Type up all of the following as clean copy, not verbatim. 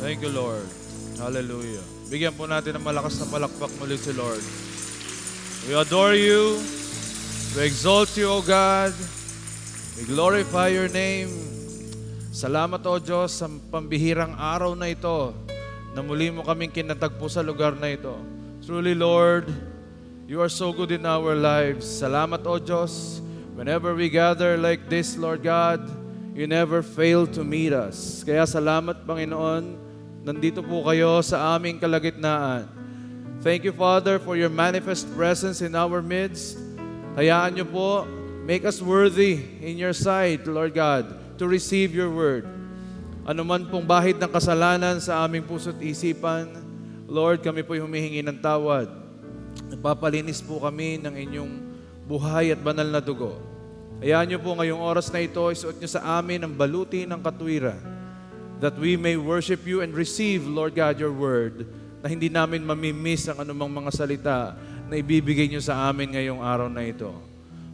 Thank you, Lord. Hallelujah. Bigyan po natin ng malakas na palakpak muli si Lord. We adore you. We exalt you, O God. We glorify your name. Salamat, O Diyos, sa pambihirang araw na ito na muli mo kaming kinatagpo sa lugar na ito. Truly, Lord, you are so good in our lives. Salamat, O Diyos. Whenever we gather like this, Lord God, you never fail to meet us. Kaya salamat, Panginoon, nandito po kayo sa aming kalagitnaan. Thank you, Father, for your manifest presence in our midst. Hayaan niyo po, make us worthy in your sight, Lord God, to receive your word. Ano man pong bahid ng kasalanan sa aming puso't isipan, Lord, kami po'y humihingi ng tawad. Nagpapalinis po kami ng inyong buhay at banal na dugo. Hayaan niyo po ngayong oras na ito, isuot niyo sa amin ang baluti ng katwiran, that we may worship you and receive, Lord God, your word, na hindi namin mamimiss ang anumang mga salita na ibibigay niyo sa amin ngayong araw na ito.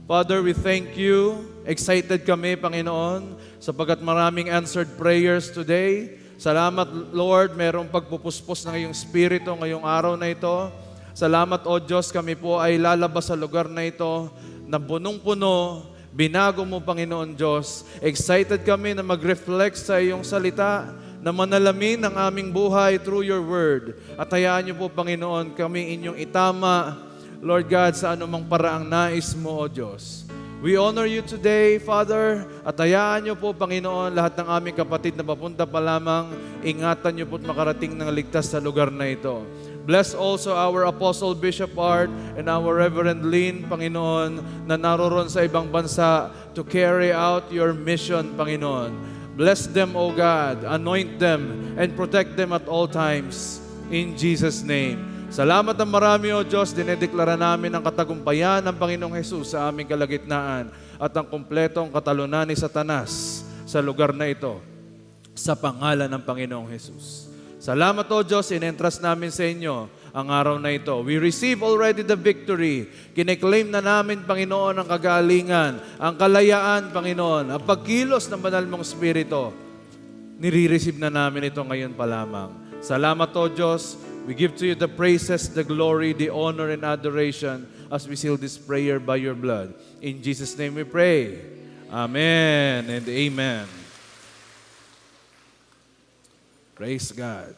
Father, we thank you. Excited kami, Panginoon, sapagkat maraming answered prayers today. Salamat, Lord, merong pagpupuspos ng iyong spirito ngayong araw na ito. Salamat, O Diyos, kami po ay lalabas sa lugar na ito na punong-puno. Binago mo, Panginoon Diyos. Excited kami na mag-reflect sa iyong salita, na manalamin ang aming buhay through your word. At hayaan niyo po, Panginoon, kami inyong itama, Lord God, sa anumang paraang nais mo, O Diyos. We honor you today, Father, at hayaan niyo po, Panginoon, lahat ng aming kapatid na papunta pa lamang, ingatan niyo po at makarating ng ligtas sa lugar na ito. Bless also our Apostle Bishop Art and our Reverend Lynn, Panginoon, na naroon sa ibang bansa to carry out your mission, Panginoon. Bless them, O God. Anoint them and protect them at all times. In Jesus' name. Salamat ang marami, O Diyos. Dinedeklara namin ang katagumpayan ng Panginoong Jesus sa aming kalagitnaan at ang kumpletong katalunan ni Satanas sa lugar na ito sa pangalan ng Panginoong Jesus. Salamat, O Diyos, in-entrust namin sa inyo ang araw na ito. We receive already the victory. Kine-claim na namin, Panginoon, ang kagalingan, ang kalayaan, Panginoon, ang pagkilos ng banal mong Espiritu. Nire-receive na namin ito ngayon pa lamang. Salamat, O Diyos. We give to you the praises, the glory, the honor, and adoration as we seal this prayer by your blood. In Jesus' name we pray. Amen and amen. Praise God.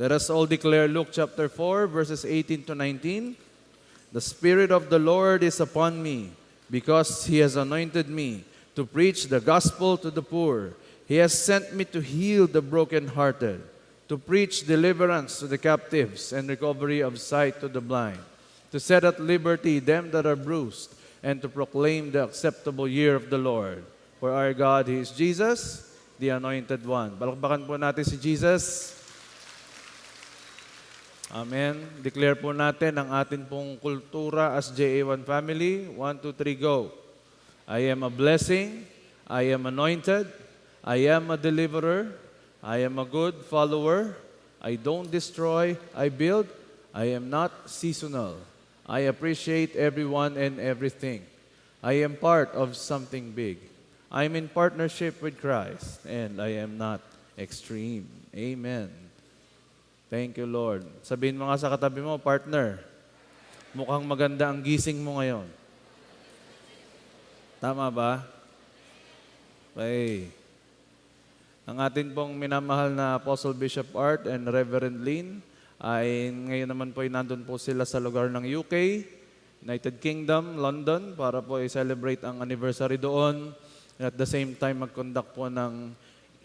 Let us all declare Luke chapter 4, verses 18 to 19. The Spirit of the Lord is upon me, because He has anointed me to preach the gospel to the poor. He has sent me to heal the brokenhearted, to preach deliverance to the captives and recovery of sight to the blind, to set at liberty them that are bruised, and to proclaim the acceptable year of the Lord. For our God, He is Jesus, the Anointed One. Palakpakan po natin si Jesus. Amen. Declare po natin ang atin pong kultura as JA1 family. 1, 2, 3, go. I am a blessing. I am anointed. I am a deliverer. I am a good follower. I don't destroy. I build. I am not seasonal. I appreciate everyone and everything. I am part of something big. I'm in partnership with Christ, and I am not extreme. Amen. Thank you, Lord. Sabihin mo nga sa katabi mo, partner, mukhang maganda ang gising mo ngayon. Tama ba? Okay. Ang atin pong minamahal na Apostle Bishop Art and Reverend Lynn ay ngayon naman po ay nandun po sila sa lugar ng UK, United Kingdom, London, para po i-celebrate ang anniversary doon. And at the same time, mag-conduct po ng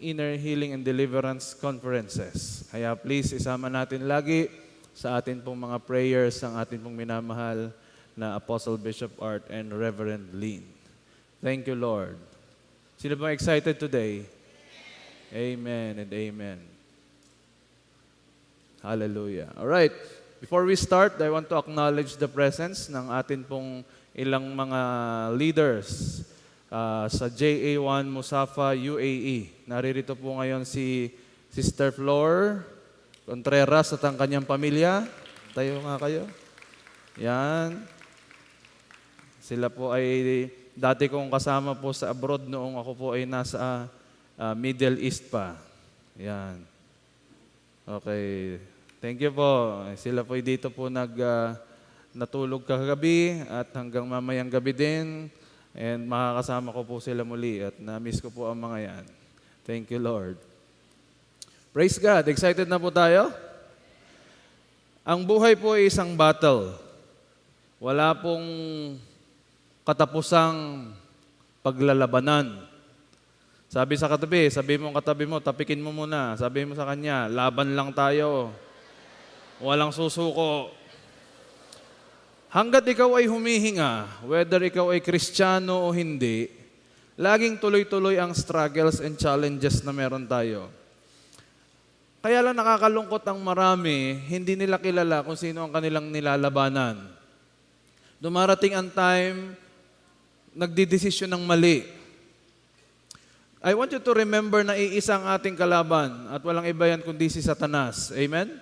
Inner Healing and Deliverance Conferences. Kaya please, isama natin lagi sa atin pong mga prayers ang atin pong minamahal na Apostle Bishop Art and Reverend Lynn. Thank you, Lord. Sino bang excited today? Amen and amen. Hallelujah. All right. Before we start, I want to acknowledge the presence ng atin pong ilang mga leaders sa JA1 Musafa, UAE. Naririto po ngayon si Sister Flor Contreras at ang kanyang pamilya. Tayo nga kayo. Yan. Sila po ay dati kong kasama po sa abroad noong ako po ay nasa Middle East pa. Yan. Okay. Thank you po. Sila po dito po natulog kagabi at hanggang mamayang gabi din. And makakasama ko po sila muli at na-miss ko po ang mga yan. Thank you, Lord. Praise God. Excited na po tayo? Ang buhay po ay isang battle. Wala pong katapusang paglalabanan. Sabi sa katabi, sabi mo katabi mo, tapikin mo muna. Sabi mo sa kanya, laban lang tayo. Walang susuko. Hanggat ikaw ay humihinga, whether ikaw ay Kristiyano o hindi, laging tuloy-tuloy ang struggles and challenges na meron tayo. Kaya lang nakakalungkot ang marami, hindi nila kilala kung sino ang kanilang nilalabanan. Dumarating ang time, nagdidesisyon ng mali. I want you to remember na iisang ating kalaban at walang iba yan kundi si Satanas. Amen?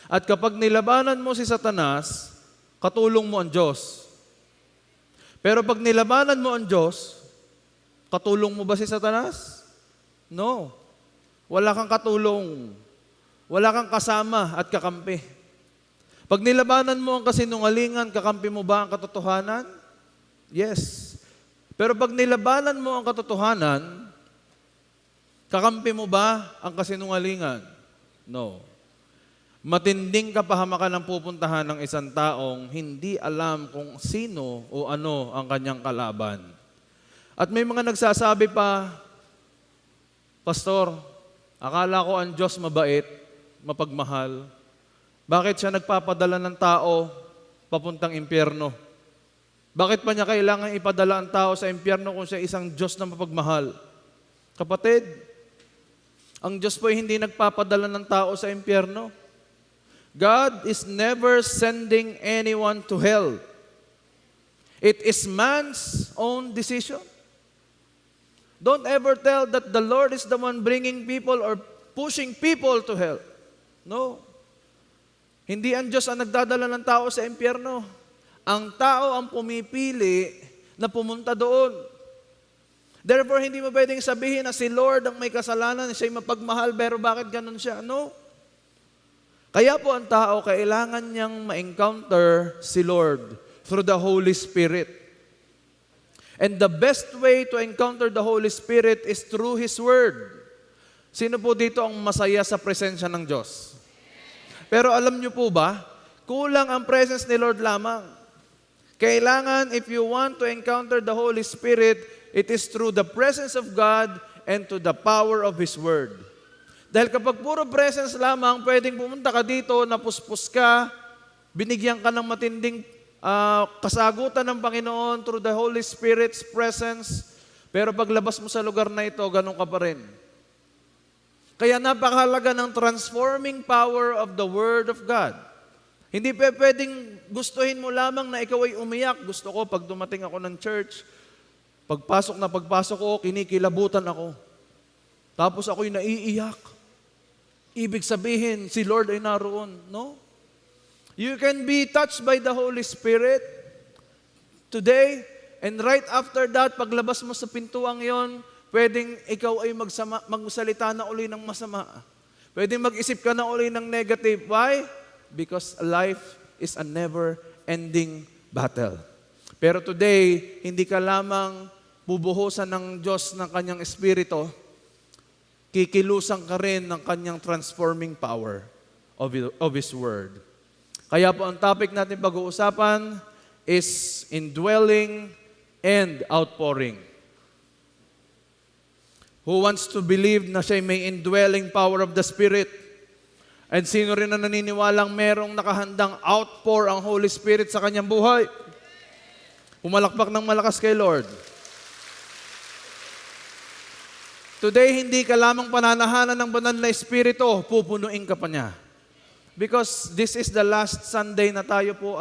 At kapag nilabanan mo si Satanas, katulong mo ang Diyos. Pero pag nilabanan mo ang Diyos, katulong mo ba si Satanas? No. Wala kang katulong. Wala kang kasama at kakampi. Pag nilabanan mo ang kasinungalingan, kakampi mo ba ang katotohanan? Yes. Pero pag nilabanan mo ang katotohanan, kakampi mo ba ang kasinungalingan? No. Matinding kapahamakan ang pupuntahan ng isang taong hindi alam kung sino o ano ang kanyang kalaban. At may mga nagsasabi pa, Pastor, akala ko ang Diyos mabait, mapagmahal. Bakit siya nagpapadala ng tao papuntang impyerno? Bakit pa niya kailangan ipadala ang tao sa impyerno kung siya isang Diyos na mapagmahal? Kapatid, ang Diyos po ay hindi nagpapadala ng tao sa impyerno. God is never sending anyone to hell. It is man's own decision. Don't ever tell that the Lord is the one bringing people or pushing people to hell. No. Hindi ang Diyos ang nagdadala ng tao sa impyerno. Ang tao ang pumipili na pumunta doon. Therefore, hindi mo pwedeng sabihin na si Lord ang may kasalanan, siya'y mapagmahal, pero bakit ganun siya? No. Kaya po ang tao, kailangan niyang ma-encounter si Lord through the Holy Spirit. And the best way to encounter the Holy Spirit is through His Word. Sino po dito ang masaya sa presensya ng Diyos? Pero alam niyo po ba, kulang ang presence ni Lord lamang. Kailangan, if you want to encounter the Holy Spirit, it is through the presence of God and to the power of His Word. Dahil kapag puro presence lamang, pwedeng pumunta ka dito, napuspos ka, binigyan ka ng matinding kasagutan ng Panginoon through the Holy Spirit's presence, pero paglabas mo sa lugar na ito, ganun ka pa rin. Kaya napakahalaga ng transforming power of the Word of God. Hindi pwedeng gustuhin mo lamang na ikaw ay umiyak. Gusto ko, pag dumating ako ng church, pagpasok ko, kinikilabutan ako. Tapos ako'y naiiyak. Ibig sabihin, si Lord ay naroon. No? You can be touched by the Holy Spirit today, and right after that, paglabas mo sa pintuang yon, pwedeng ikaw ay magsalita na uli ng masama. Pwedeng mag-isip ka na uli ng negative. Why? Because life is a never-ending battle. Pero today, hindi ka lamang bubuhusan ng Diyos ng kanyang espiritu, kikilusan ka rin ng kanyang transforming power of His Word. Kaya po ang topic natin pag-uusapan is indwelling and outpouring. Who wants to believe na siya may indwelling power of the Spirit? And sino rin na naniniwalang merong nakahandang outpour ang Holy Spirit sa kanyang buhay? Pumalakpak ng malakas kay Lord. Today, hindi ka lamang pananahanan ng banal na Espiritu, pupunuin ka pa niya. Because this is the last Sunday na tayo po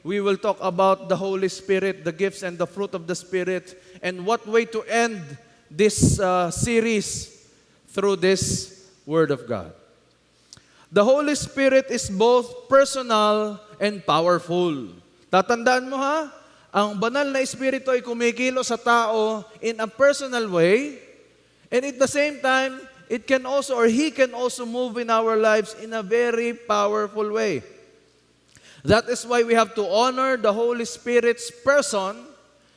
we will talk about the Holy Spirit, the gifts and the fruit of the Spirit, and what way to end this series through this Word of God. The Holy Spirit is both personal and powerful. Tatandaan mo ha, ang banal na Espiritu ay kumikilo sa tao in a personal way, and at the same time, it can also, or He can also move in our lives in a very powerful way. That is why we have to honor the Holy Spirit's person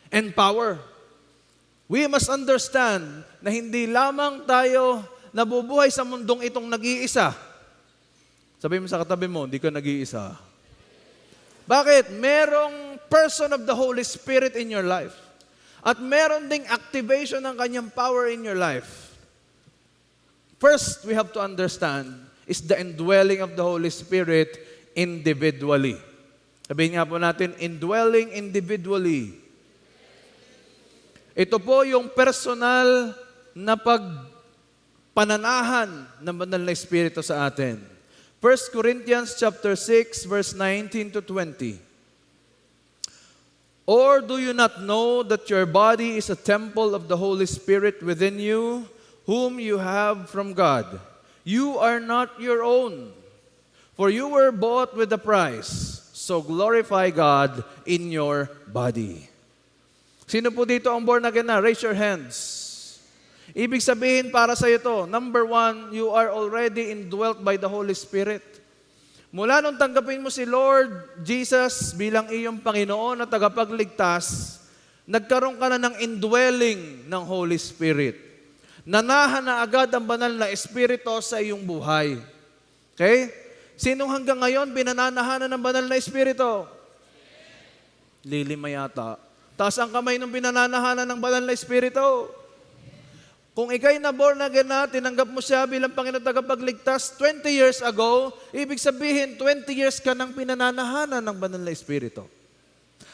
and power. We must understand na hindi lamang tayo nabubuhay sa mundong itong nag-iisa. Sabi mo sa katabi mo, hindi ka nag-iisa. Bakit? Merong person of the Holy Spirit in your life. At meron ding activation ng kanyang power in your life. First, we have to understand is the indwelling of the Holy Spirit individually. Sabihin nga po natin, indwelling individually. Ito po yung personal na pagpananahan ng banal na Espiritu sa atin. 1 Corinthians chapter 6, verse 19 to 20. Or do you not know that your body is a temple of the Holy Spirit within you, whom you have from God? You are not your own, for you were bought with a price. So glorify God in your body. Sino po dito ang born again na? Raise your hands. Ibig sabihin para sa ito, number one, you are already indwelt by the Holy Spirit. Mula nung tanggapin mo si Lord Jesus bilang iyong Panginoon at tagapagligtas, nagkaroon ka na ng indwelling ng Holy Spirit. Nanahan na agad ang banal na Espiritu sa iyong buhay. Okay? Sinong hanggang ngayon pinananahanan ng banal na Espiritu? Lilima yata. Taas ang kamay ng pinananahanan ng banal na Espiritu. Kung ikay na born again na, tinanggap mo siya bilang Panginoon tagapagligtas 20 years ago, ibig sabihin 20 years ka nang pinananahanan ng banal na Espiritu.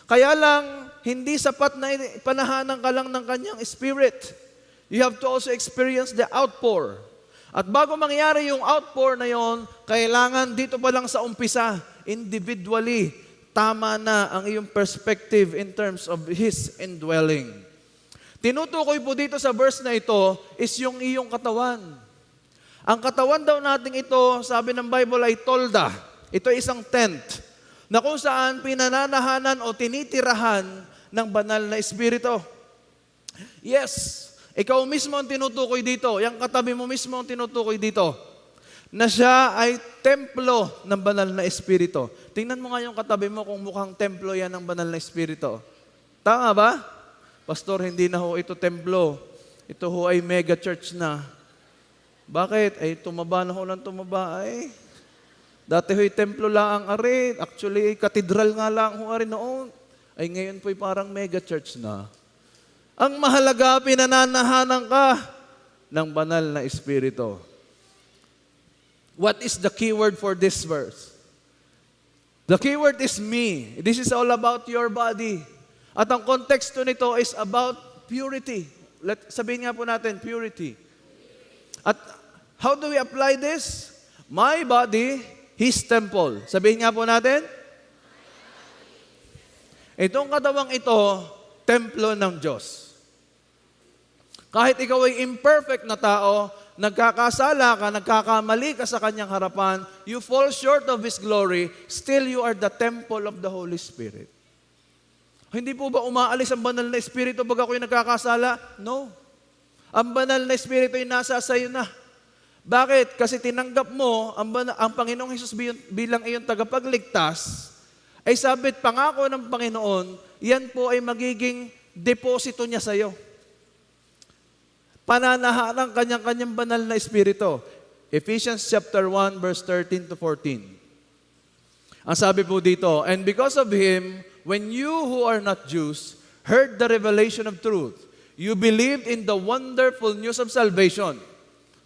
Kaya lang, hindi sapat na panahanan ka lang ng kanyang Spirit. You have to also experience the outpour. At bago mangyari yung outpour na yon, kailangan dito pa lang sa umpisa, individually, tama na ang iyong perspective in terms of His indwelling. Tinutukoy po dito sa verse na ito is yung iyong katawan. Ang katawan daw nating ito, sabi ng Bible ay tolda. Ito ay isang tent na kung saan pinananahanan o tinitirahan ng banal na Espiritu. Yes, ikaw mismo ang tinutukoy dito. Yung katabi mo mismo ang tinutukoy dito. Na siya ay templo ng banal na Espiritu. Tingnan mo nga yung katabi mo kung mukhang templo yan ng banal na Espiritu. Tama ba? Pastor, hindi na ho ito templo. Ito ho ay mega church na. Bakit? Ay tumaba na ho ng tumaba. Ay, dati ho'y templo lang ang ari. Actually, katedral nga lang ho ari noon. Ay ngayon po'y parang mega church na. Ang mahalaga, pinananahanan ka ng banal na Espiritu. What is the keyword for this verse? The keyword is me. This is all about your body. At ang konteksto nito is about purity. Sabihin nga po natin, purity. At how do we apply this? My body, His temple. Sabihin nga po natin, itong katawang ito, templo ng Diyos. Kahit ikaw ay imperfect na tao, nagkakasala ka, nagkakamali ka sa kanyang harapan, you fall short of His glory, still you are the temple of the Holy Spirit. Hindi po ba umaalis ang banal na Espiritu pag ako'y nagkakasala? No. Ang banal na Espiritu ay nasa sayo na. Bakit? Kasi tinanggap mo ang Panginoong Hesus bilang iyong tagapagligtas, ay sabit pangako ng Panginoon, yan po ay magiging deposito niya sa iyo. Pananahan ng kanyang banal na Espiritu. Ephesians chapter 1, verse 13 to 14. Ang sabi po dito, and because of Him, when you who are not Jews heard the revelation of truth, you believed in the wonderful news of salvation.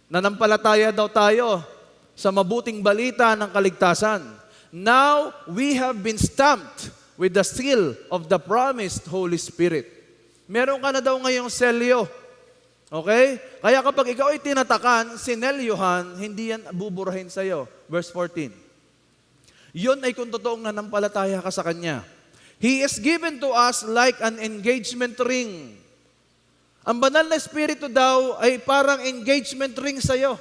Nanampalataya daw tayo sa mabuting balita ng kaligtasan. Now, we have been stamped with the seal of the promised Holy Spirit. Meron ka na daw ngayong selyo. Okay? Kaya kapag ikaw ay tinatakan, sinelyuhan, hindi yan buburahin sa'yo. Verse 14. Yun ay kung totoong nanampalataya ka sa Kanya. He is given to us like an engagement ring. Ang banal na Espiritu daw ay parang engagement ring sa'yo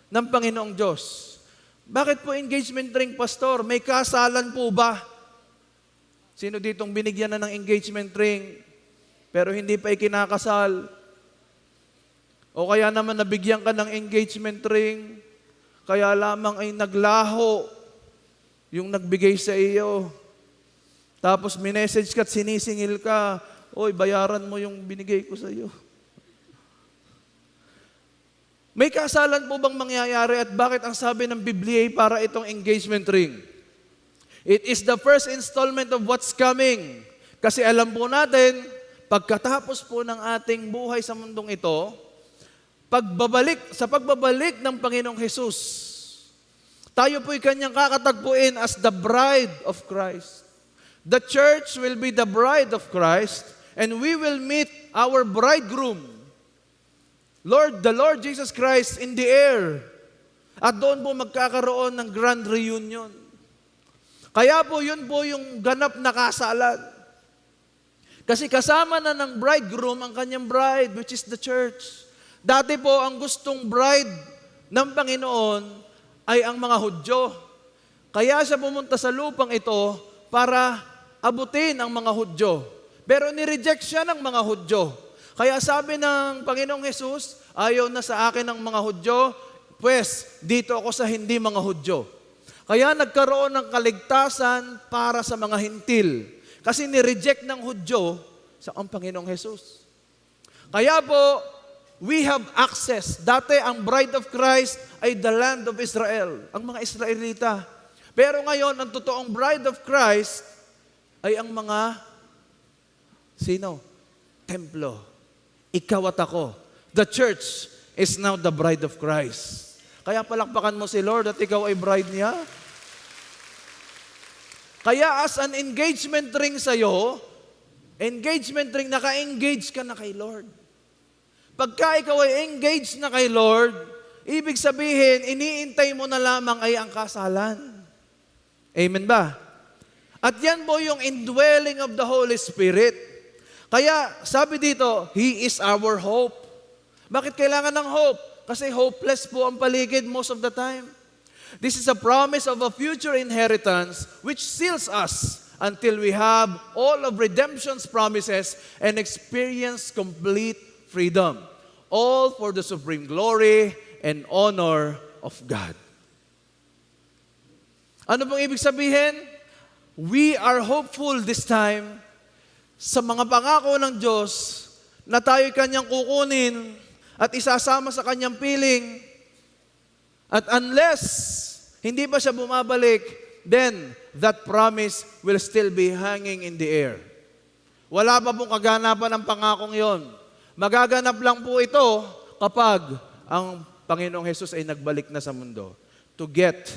ng Panginoong Diyos. Bakit po engagement ring, Pastor? May kasalan po ba? Sino ditong binigyan na ng engagement ring pero hindi pa ikinakasal? O kaya naman nabigyan ka ng engagement ring, kaya lamang ay naglaho yung nagbigay sa iyo. Tapos minessage ka at sinisingil ka, oy, bayaran mo yung binigay ko sa iyo. May kasalan po bang mangyayari at bakit ang sabi ng Biblia para itong engagement ring? It is the first installment of what's coming. Kasi alam po natin, pagkatapos po ng ating buhay sa mundong ito, sa pagbabalik ng Panginoong Hesus, tayo po'y kanyang kakatagpuin as the bride of Christ. The church will be the bride of Christ and we will meet our bridegroom, the Lord Jesus Christ in the air. At doon po magkakaroon ng grand reunion. Kaya po yun po yung ganap na kasalan. Kasi kasama na ng bridegroom ang kanyang bride, which is the church. Dati po ang gustong bride ng Panginoon ay ang mga Hudyo. Kaya siya pumunta sa lupang ito para abutin ang mga Hudyo. Pero nireject siya ng mga Hudyo. Kaya sabi ng Panginoong Hesus, ayaw na sa akin ng mga Hudyo, pues dito ako sa hindi mga Hudyo. Kaya nagkaroon ng kaligtasan para sa mga hintil. Kasi nireject ng Hudyo sa ang Panginoong Hesus. Kaya po, we have access. Dati ang bride of Christ ay the land of Israel, ang mga Israelita. Pero ngayon, ang totoong bride of Christ ay ang mga, sino? Templo. Ikaw at ako. The church is now the bride of Christ. Kaya palakpakan mo si Lord at ikaw ay bride niya. Kaya as an engagement ring sa'yo, naka-engage ka na kay Lord. Pagka ikaw ay engaged na kay Lord, ibig sabihin, iniintay mo na lamang ay ang kasalan. Amen ba? At yan po yung indwelling of the Holy Spirit. Kaya sabi dito, He is our hope. Bakit kailangan ng hope? Kasi hopeless po ang paligid most of the time. This is a promise of a future inheritance which seals us until we have all of redemption's promises and experience complete freedom. All for the supreme glory and honor of God. Ano bang ibig sabihin? We are hopeful this time sa mga pangako ng Diyos na tayo'y kanyang kukunin at isasama sa kanyang piling. At unless hindi pa siya bumabalik, then that promise will still be hanging in the air. Wala pa pong kaganapan ng pangakong yon. Magaganap lang po ito kapag ang Panginoong Hesus ay nagbalik na sa mundo to get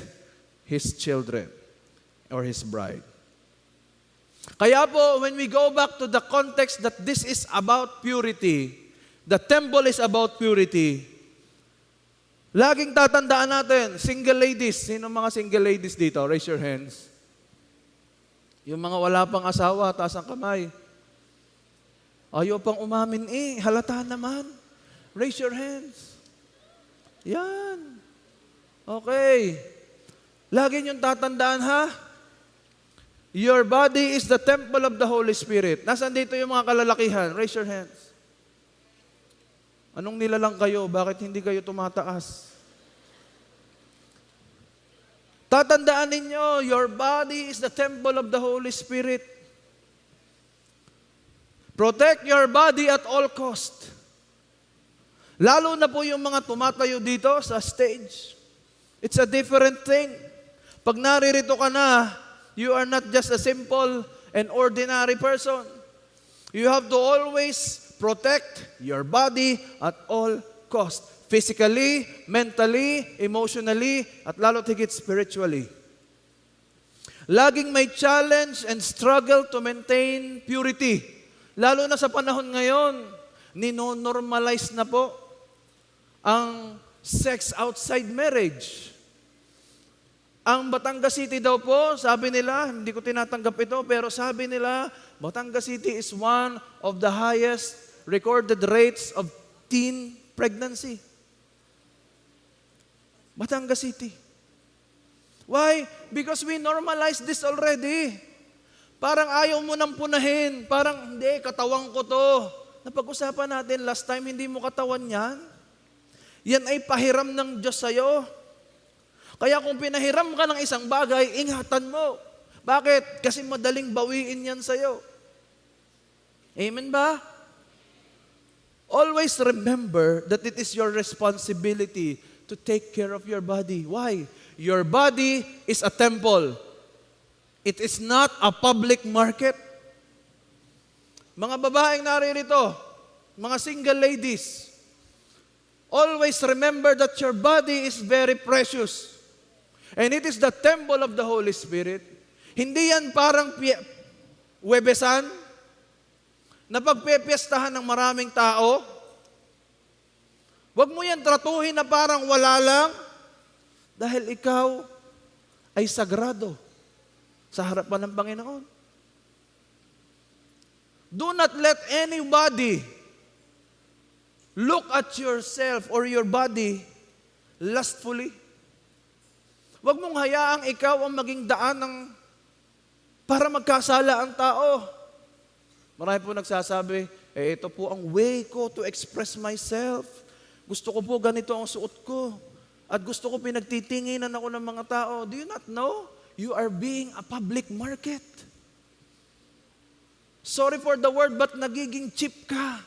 His children or His bride. Kaya po, when we go back to the context that this is about purity, the temple is about purity, laging tatandaan natin, single ladies, sino mga single ladies dito? Raise your hands. Yung mga wala pang asawa, taas ang kamay. Ayaw pang umamin halata naman. Raise your hands. Yan. Okay. Lagi niyong tatandaan ha? Your body is the temple of the Holy Spirit. Nasaan dito yung mga kalalakihan? Raise your hands. Anong nilalang kayo? Bakit hindi kayo tumataas? Tatandaan ninyo, your body is the temple of the Holy Spirit. Protect your body at all cost. Lalo na po yung mga tumatayo dito sa stage. It's a different thing. Pag naririto ka na, you are not just a simple and ordinary person. You have to always protect your body at all cost. Physically, mentally, emotionally, at lalo tigit spiritually. Laging may challenge and struggle to maintain purity. Lalo na sa panahon ngayon, nino-normalize na po ang sex outside marriage. Ang Batangas City daw po, sabi nila, hindi ko tinatanggap ito, pero sabi nila, Batangas City is one of the highest recorded rates of teen pregnancy. Batangas City. Why? Because we normalize this already. Parang ayaw mo nang punahin. Parang, hindi, katawan ko to. Napag-usapan natin last time, hindi mo katawan yan. Yan ay pahiram ng Diyos sa'yo. Kaya kung pinahiram ka ng isang bagay, ingatan mo. Bakit? Kasi madaling bawiin yan sa'yo. Amen ba? Always remember that it is your responsibility to take care of your body. Why? Your body is a temple. It is not a public market. Mga babaeng naririto, mga single ladies, always remember that your body is very precious. And it is the temple of the Holy Spirit. Hindi yan parang Webesan na pagpepiestahan ng maraming tao. Huwag mo yan tratuhin na parang wala lang dahil ikaw ay sagrado sa harapan ng Panginoon. Do not let anybody look at yourself or your body lustfully. Huwag mong hayaang ikaw ang maging daan ng para magkasala ang tao. Marami po nagsasabi, ito po ang way ko to express myself. Gusto ko po ganito ang suot ko. At gusto ko pinagtitinginan ako ng mga tao. Do you not know? You are being a public market. Sorry for the word, but nagiging cheap ka.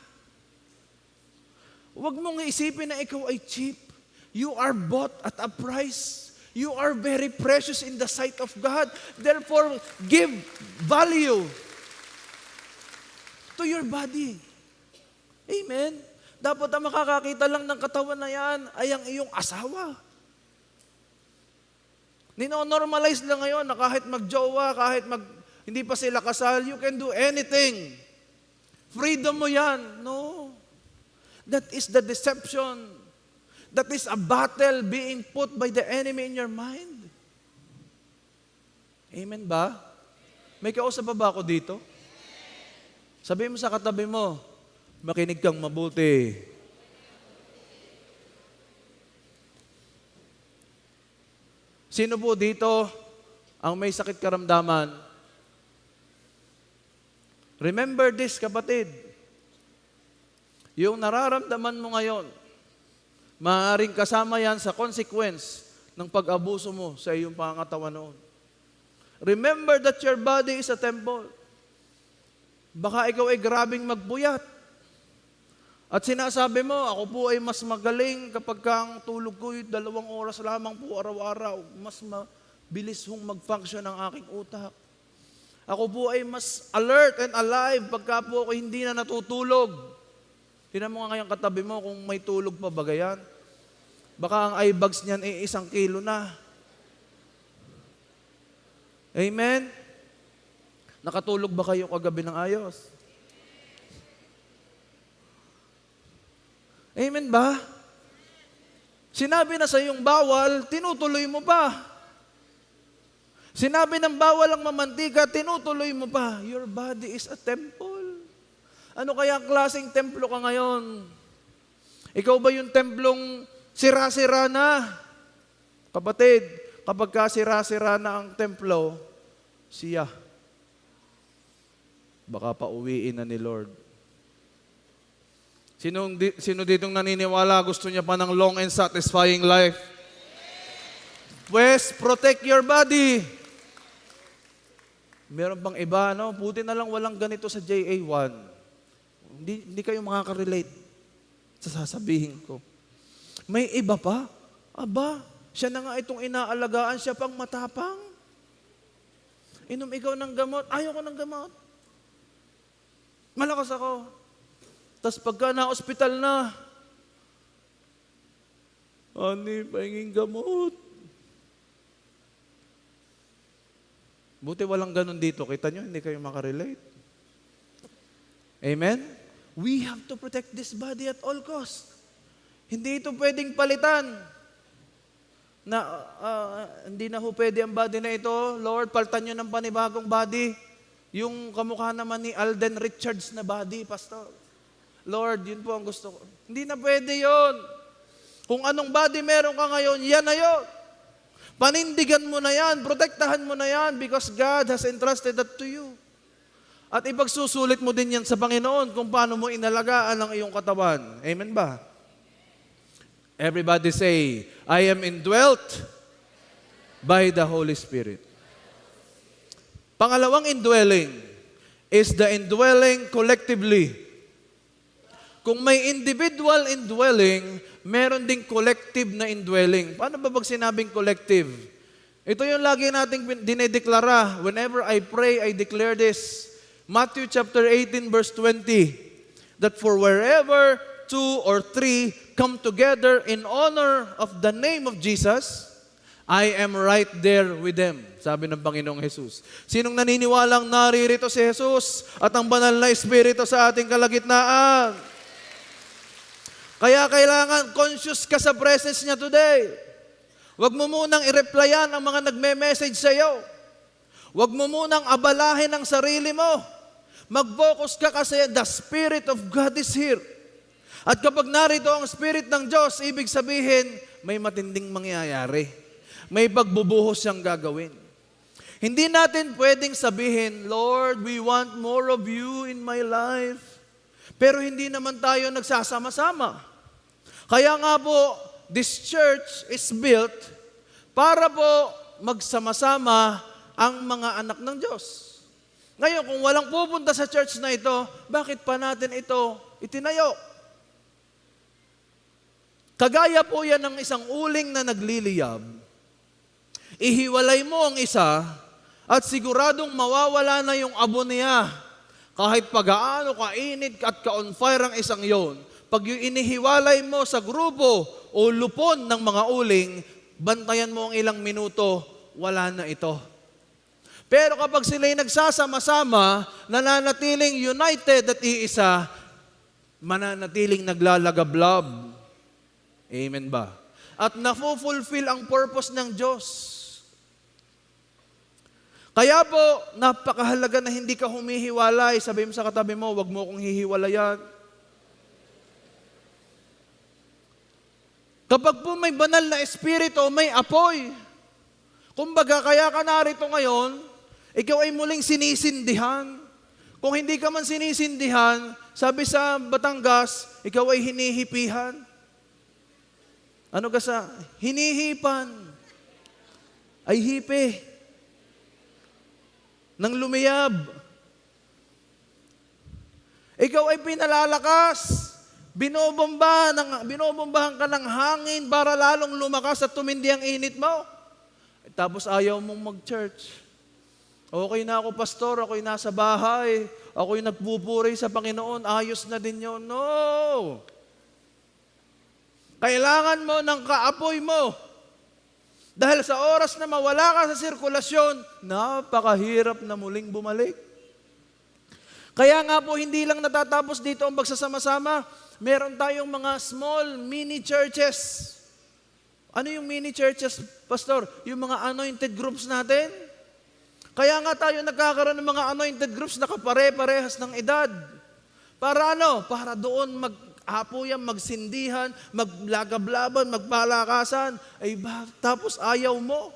Huwag mong isipin na ikaw ay cheap. You are bought at a price. You are very precious in the sight of God. Therefore, give value to your body. Amen? Dapat ang makakakita lang ng katawan na yan ay ang iyong asawa. Nino-normalize lang ngayon na kahit magjowa, hindi pa sila kasal, you can do anything. Freedom mo yan. No. That is the deception. That is a battle being put by the enemy in your mind. Amen ba? May kausap ba ako dito? Sabihin mo sa katabi mo, makinig kang mabuti. Sino po dito ang may sakit karamdaman? Remember this, kapatid. Yung nararamdaman mo ngayon, maaaring kasama yan sa consequence ng pag-abuso mo sa iyong pangangatawan noon. Remember that your body is a temple. Baka ikaw ay grabing magbuyat. At sinasabi mo, ako po ay mas magaling kapag ang tulog ko 2 oras lamang po araw-araw. Mas mabilis hong mag-function ang aking utak. Ako po ay mas alert and alive pagka po ako hindi na natutulog. Tingnan mo nga ngayong katabi mo kung may tulog pa ba yan. Baka ang eye bags niyan ay 1 kilo na. Amen? Nakatulog ba kayo kagabi ng ayos? Amen ba? Sinabi na sa iyong bawal, tinutuloy mo pa. Sinabi ng bawal ang mamantika, tinutuloy mo pa. Your body is a temple. Ano kaya ang klaseng templo ka ngayon? Ikaw ba yung templong sira-sira na? Kapatid, kapag ka sira-sira na ang templo, siya. Baka pauwiin na ni Lord. Sino ditong naniniwala gusto niya pa ng long and satisfying life? Pues, protect your body. Meron pang iba, no? Buti na lang walang ganito sa JA1. Hindi kayo makaka-relate sa sasabihin ko. May iba pa? Aba, siya na nga itong inaalagaan, siya pang matapang. Inom ikaw ng gamot, ayaw ko ng gamot. Malakas ako. Tapos pagka na-hospital na, ani, pahinging gamot. Buti walang ganun dito. Kita nyo, hindi kayo makarelate. Amen? We have to protect this body at all costs. Hindi ito pwedeng palitan. Hindi na ho pwede ang body na ito. Lord, palitan nyo ng panibagong body. Yung kamukha naman ni Alden Richards na body, Pastor. Lord, yun po ang gusto ko. Hindi na pwede yun. Kung anong body meron ka ngayon, yan na yun. Panindigan mo na yan, protektahan mo na yan because God has entrusted that to you. At ipagsusulit mo din yan sa Panginoon kung paano mo inalagaan ang iyong katawan. Amen ba? Everybody say, I am indwelt by the Holy Spirit. Pangalawang indwelling is the indwelling collectively. Kung may individual indwelling, meron ding collective na indwelling. Paano ba pag sinabing collective? Ito yung lagi nating dinedeklara. Whenever I pray, I declare this. Matthew chapter 18 verse 20. That for wherever 2 or 3 come together in honor of the name of Jesus, I am right there with them. Sabi ng Panginoong Jesus. Sinong naniniwalang naririto si Jesus at ang banal na Espiritu sa ating kalagitnaan? Kaya kailangan conscious ka sa presence niya today. Huwag mo munang i-replyan ang mga nagme-message sa iyo. Huwag mo munang abalahin ang sarili mo. Mag-focus ka kasi the Spirit of God is here. At kapag narito ang Spirit ng Diyos, ibig sabihin, may matinding mangyayari. May pagbubuhos siyang gagawin. Hindi natin pwedeng sabihin, Lord, we want more of you in my life. Pero hindi naman tayo nagsasama-sama. Kaya nga po, this church is built para po magsama-sama ang mga anak ng Diyos. Ngayon, kung walang pupunta sa church na ito, bakit pa natin ito itinayo? Kagaya po yan ng isang uling na nagliliyab. Ihiwalay mo ang isa at siguradong mawawala na yung abo niya. Kahit pagaano kainit at ka-on fire ang isang yon, pag yung inihiwalay mo sa grupo o lupon ng mga uling, bantayan mo ang ilang minuto, wala na ito. Pero kapag sila'y nagsasama-sama, nananatiling united at iisa, mananatiling naglalagablab. Amen ba? At na-fulfill ang purpose ng Diyos. Kaya po, napakahalaga na hindi ka humihiwalay. Sabi mo sa katabi mo, wag mo kong hihiwalayan. Kapag po may banal na espiritu, may apoy. Kumbaga, kaya ka narito ngayon, ikaw ay muling sinisindihan. Kung hindi ka man sinisindihan, sabi sa Batangas, ikaw ay hinihipihan. Ano ka sa hinihipan? Ay hipe. Nang lumiyab. Ikaw ay pinalalakas. Binobombahan ka ng hangin para lalong lumakas at tumindi ang init mo. Tapos ayaw mong mag-church. Okay na ako, pastor. Ako'y nasa bahay. Ako'y nagpupuri sa Panginoon. Ayos na din yun. No! Kailangan mo ng kaapoy mo. Dahil sa oras na mawala ka sa sirkulasyon, napakahirap na muling bumalik. Kaya nga po, hindi lang natatapos dito ang pagsasama-sama. Meron tayong mga small mini churches. Ano yung mini churches, pastor? Yung mga anointed groups natin. Kaya nga tayo nagkakaroon ng mga anointed groups na kapare-parehas ng edad. Para ano? Para doon mag-apoyan, magsindihan, maglagablaban, magpalakasan. Tapos ayaw mo.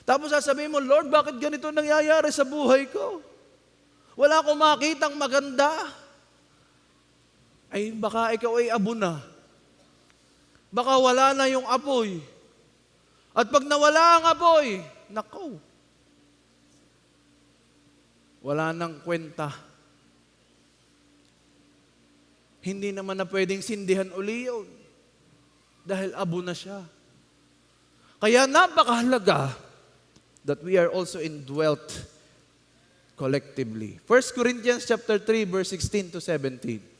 Tapos sasabihin mo, Lord, bakit ganito nangyayari sa buhay ko? Wala akong makitang maganda. Baka ikaw ay abo na. Baka wala na yung apoy. At pag nawala ang apoy, nako, wala nang kwenta. Hindi naman na pwedeng sindihan uli yun. Dahil abo na siya. Kaya napakahalaga that we are also indwelt collectively. 1 Corinthians chapter 3, verse 16 to 17.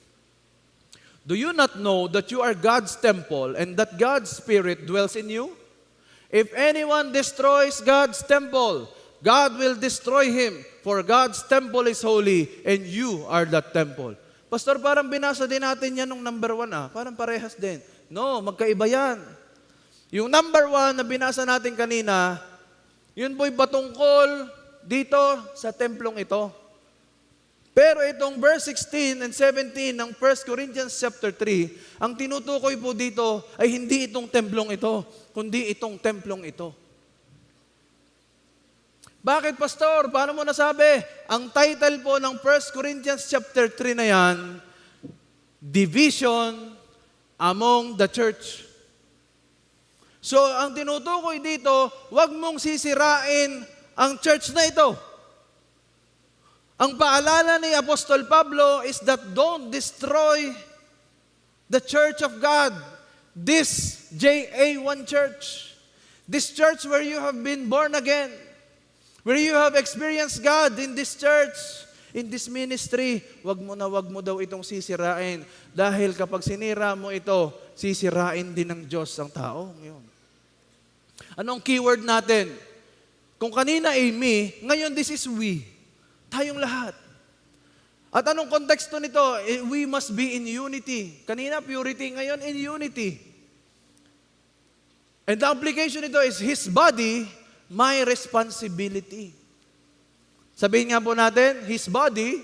Do you not know that you are God's temple and that God's Spirit dwells in you? If anyone destroys God's temple, God will destroy him, for God's temple is holy and you are that temple. Pastor, parang binasa din natin yan nung number 1 Parang parehas din. No, magkaiba yan. Yung number 1 na binasa natin kanina, yun po'y patungkol dito sa templong ito. Pero itong verse 16 and 17 ng 1 Corinthians chapter 3, ang tinutukoy po dito ay hindi itong templong ito, kundi itong templong ito. Bakit, pastor? Paano mo nasabi? Ang title po ng 1 Corinthians chapter 3 na yan, Division among the church. So, ang tinutukoy dito, huwag mong sisirain ang church na ito. Ang paalala ni Apostol Pablo is that don't destroy the church of God. This JA1 church. This church where you have been born again. Where you have experienced God in this church, in this ministry. Wag mo daw itong sisirain. Dahil kapag sinira mo ito, sisirain din ng Diyos ang tao. Ngayon. Anong keyword natin? Kung kanina ay me, ngayon this is we. Tayong lahat. At anong konteksto nito? We must be in unity. Kanina purity, ngayon in unity. And the application nito is His body, my responsibility. Sabihin nga po natin, His body,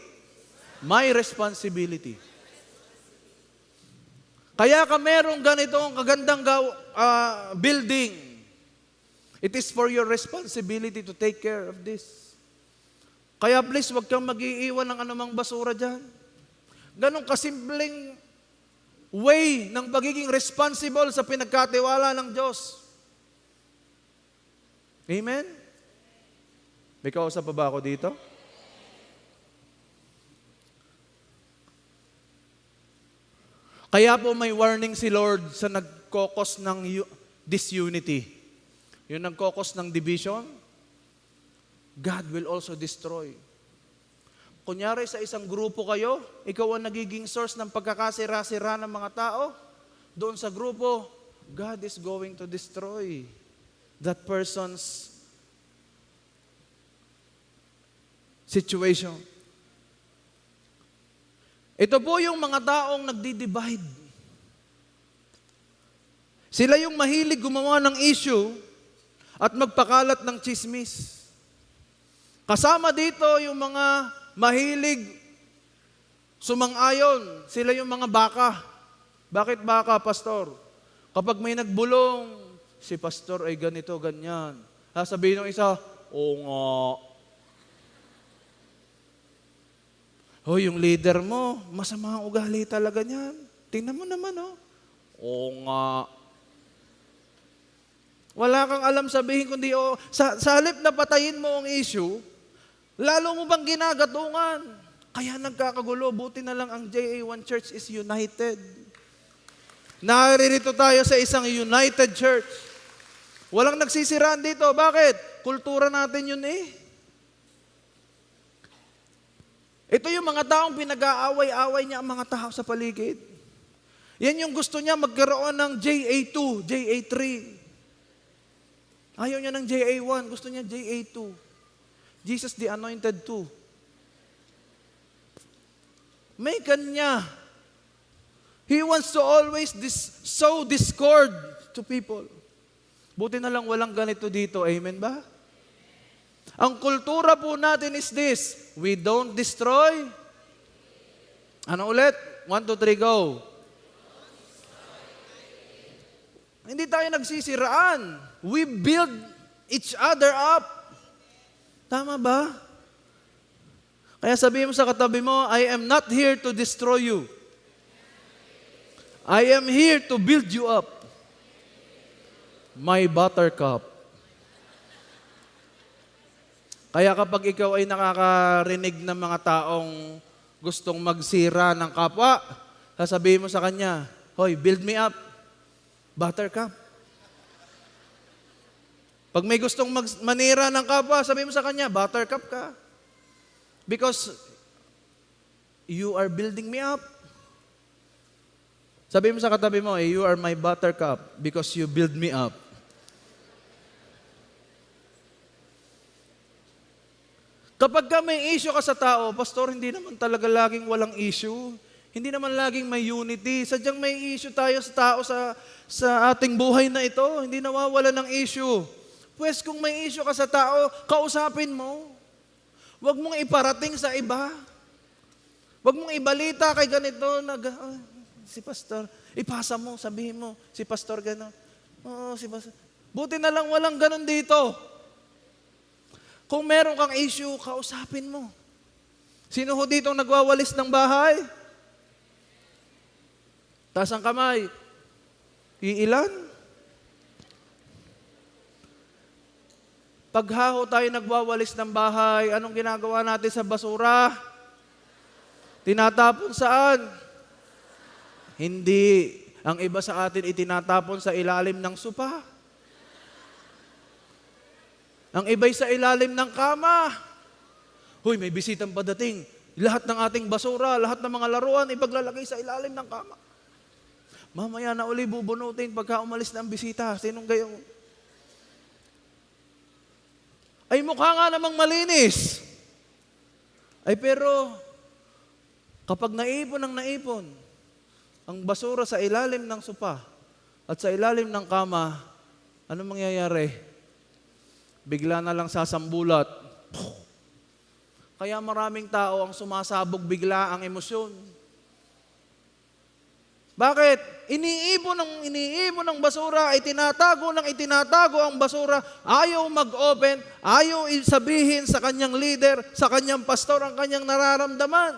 my responsibility. Kaya ka merong ganitong kagandang building. It is for your responsibility to take care of this. Kaya please, huwag kang mag-iiwan ng anumang basura dyan. Ganon kasimpleng way ng pagiging responsible sa pinagkatiwala ng Diyos. Amen? May kausap pa ba ako dito? Kaya po may warning si Lord sa nagkokos ng disunity. Yung nagkokos ng division, God will also destroy. Kunyari sa isang grupo kayo, ikaw ang nagiging source ng pagkakasira-sira ng mga tao, doon sa grupo, God is going to destroy that person's situation. Ito po yung mga taong nagdi-divide. Sila yung mahilig gumawa ng issue at magpakalat ng chismis. Kasama dito yung mga mahilig sumang-ayon. Sila yung mga baka. Bakit baka, pastor? Kapag may nagbulong, si pastor ay ganito, ganyan. Sabihin ng isa, oo nga. Yung leader mo, masama ang ugali talaga niyan. Tingnan mo naman, Oo nga. Wala kang alam sabihin kundi sa halip na patayin mo ang issue, lalo mo bang ginagatungan? Kaya nagkakagulo. Buti na lang ang JA1 Church is united. Naririto tayo sa isang united church. Walang nagsisiraan dito. Bakit? Kultura natin yun eh. Ito yung mga taong pinag-aaway-aaway niya ang mga tao sa paligid. Yan yung gusto niya magkaroon ng JA2, JA3. Ayaw niya ng JA1, gusto niya JA2. Jesus the Anointed 2. May kanya. He wants to always sow discord to people. Buti na lang walang ganito dito. Amen ba? Ang kultura po natin is this. We don't destroy. Ano ulit? 1, 2, 3, go. Hindi tayo nagsisiraan. We build each other up. Tama ba? Kaya sabihin mo sa katabi mo, I am not here to destroy you. I am here to build you up. My buttercup. Kaya kapag ikaw ay nakakarinig ng mga taong gustong magsira ng kapwa, sasabihin mo sa kanya, hoy, build me up. Buttercup. Pag may gustong manira ng kapwa, sabihin mo sa kanya, buttercup ka. Because you are building me up. Sabihin mo sa katabi mo, you are my buttercup because you build me up. Kapag ka may issue ka sa tao, pastor, hindi naman talaga laging walang issue. Hindi naman laging may unity. Sadyang may issue tayo sa tao sa ating buhay na ito. Hindi nawawala ng issue. Pues kung may issue ka sa tao, kausapin mo. Huwag mong iparating sa iba. Huwag mong ibalita kay ganito. Si pastor, ipasa mo, sabihin mo, si pastor gano'n. Si pastor. Buti na lang walang gano'n dito. Kung meron kang issue, kausapin mo. Sino ho dito nagwawalis ng bahay? Taas ang kamay. Iilan? Paghaho tayo nagwawalis ng bahay, anong ginagawa natin sa basura? Tinatapon saan? Hindi. Ang iba sa atin itinatapon sa ilalim ng sopa. Ang iba'y sa ilalim ng kama. Hoy, may bisitang padating. Lahat ng ating basura, lahat ng mga laruan, ipaglalagay sa ilalim ng kama. Mamaya na uli bubunutin pagka umalis na ang bisita. Sinong gayong? Ay mukha nga namang malinis. Ay pero, kapag naipon ang basura sa ilalim ng sopa at sa ilalim ng kama, ano mangyayari? Bigla na lang sasambulat. Kaya maraming tao ang sumasabog bigla ang emosyon. Bakit? Iniipon ng basura, itinatago ang basura, ayaw mag-open, ayaw sabihin sa kanyang leader, sa kanyang pastor ang kanyang nararamdaman.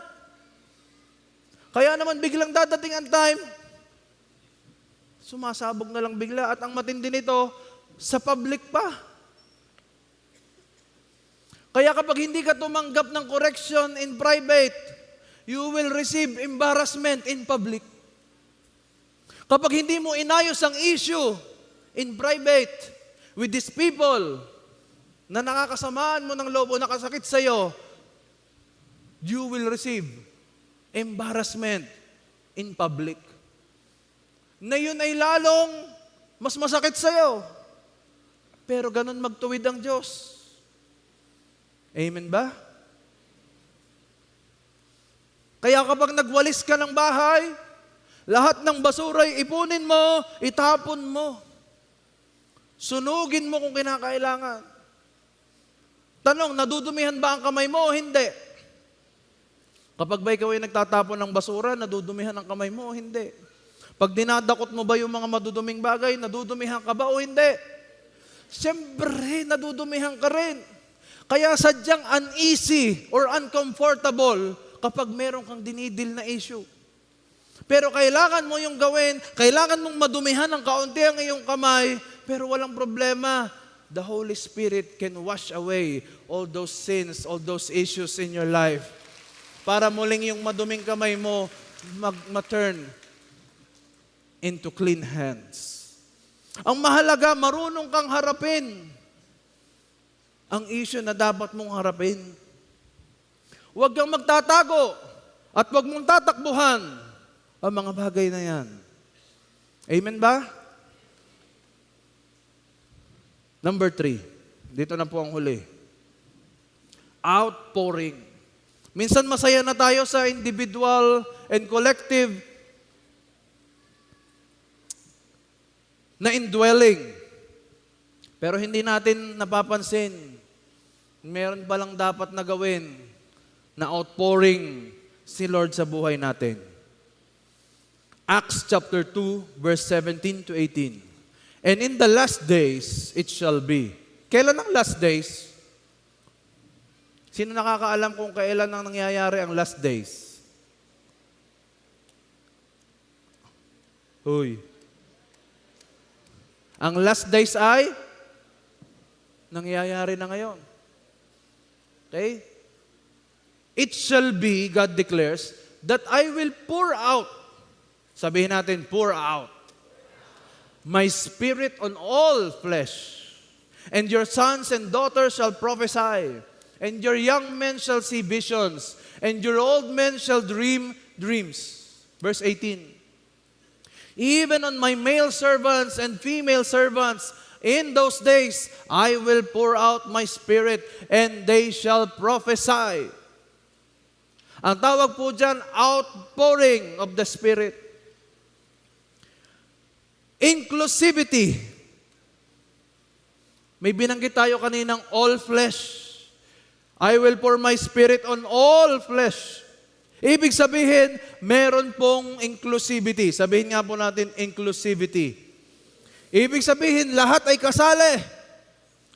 Kaya naman biglang dadating ang time, sumasabog na lang bigla at ang matindi nito, sa public pa. Kaya kapag hindi ka tumanggap ng correction in private, you will receive embarrassment in public. Kapag hindi mo inayos ang issue in private with these people na nakakasamaan mo ng loob o nakasakit sa'yo, you will receive embarrassment in public. Na yun ay lalong mas masakit sa'yo. Pero ganun magtuwid ang Diyos. Amen ba? Kaya kapag nagwalis ka ng bahay, lahat ng basura ipunin mo, itapon mo. Sunugin mo kung kinakailangan. Tanong, nadudumihan ba ang kamay mo o hindi? Kapag ba ikaw ay nagtatapon ng basura, nadudumihan ang kamay mo o hindi? Pag dinadakot mo ba yung mga maduduming bagay, nadudumihan ka ba o hindi? Siyempre, nadudumihan ka rin. Kaya sadyang uneasy or uncomfortable kapag meron kang dinidil na issue. Pero kailangan mo yung gawin, kailangan mong madumihan ng kaunti ang iyong kamay, pero walang problema. The Holy Spirit can wash away all those sins, all those issues in your life. Para muling yung maduming kamay mo ma-turn into clean hands. Ang mahalaga, marunong kang harapin ang issue na dapat mong harapin. Huwag kang magtatago at huwag mong tatakbuhan ang mga bagay na yan. Amen ba? Number 3. Dito na po ang huli. Outpouring. Minsan masaya na tayo sa individual and collective na indwelling. Pero hindi natin napapansin, meron palang dapat na gawin na outpouring si Lord sa buhay natin. Acts chapter 2, verse 17 to 18. And in the last days, it shall be. Kailan ang last days? Sino nakakaalam kung kailan ang nangyayari ang last days? Uy. Ang last days ay nangyayari na ngayon. Okay? It shall be, God declares, that I will pour out. Sabihin natin, pour out my spirit on all flesh. And your sons and daughters shall prophesy. And your young men shall see visions. And your old men shall dream dreams. Verse 18. Even on my male servants and female servants, in those days, I will pour out my spirit, and they shall prophesy. Ang tawag po dyan, outpouring of the Spirit. Inclusivity. May binanggit tayo kaninang all flesh. I will pour my spirit on all flesh. Ibig sabihin, meron pong inclusivity. Sabihin nga po natin, inclusivity. Ibig sabihin, lahat ay kasali.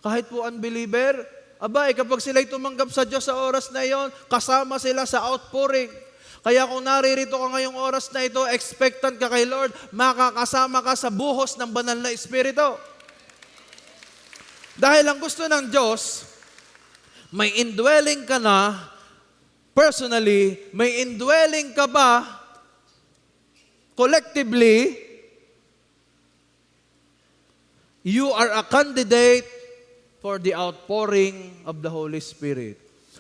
Kahit po unbeliever, abay, kapag sila'y tumanggap sa Diyos sa oras na iyon, kasama sila sa outpouring. Kaya kung naririto ka ngayong oras na ito, expectant ka kay Lord, makakasama ka sa buhos ng banal na Espiritu. Dahil ang gusto ng Diyos, may indwelling ka na, personally, may indwelling ka ba, collectively, you are a candidate for the outpouring of the Holy Spirit.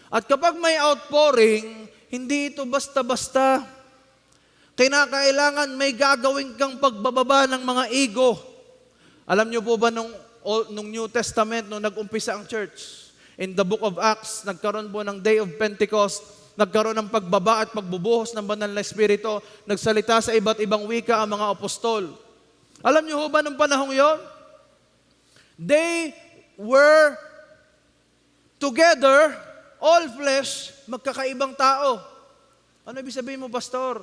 At kapag may outpouring, hindi ito basta-basta. Kinakailangan may gagawin kang pagbababa ng mga ego. Alam niyo po ba nung New Testament, nung nag-umpisa ang church, in the book of Acts, nagkaroon po ng Day of Pentecost, nagkaroon ng pagbaba at pagbubuhos ng banal na Espiritu, nagsalita sa iba't ibang wika ang mga apostol. Alam niyo ba nung panahong yon? They were together, all flesh, magkakaibang tao. Ano ibig sabihin mo, pastor?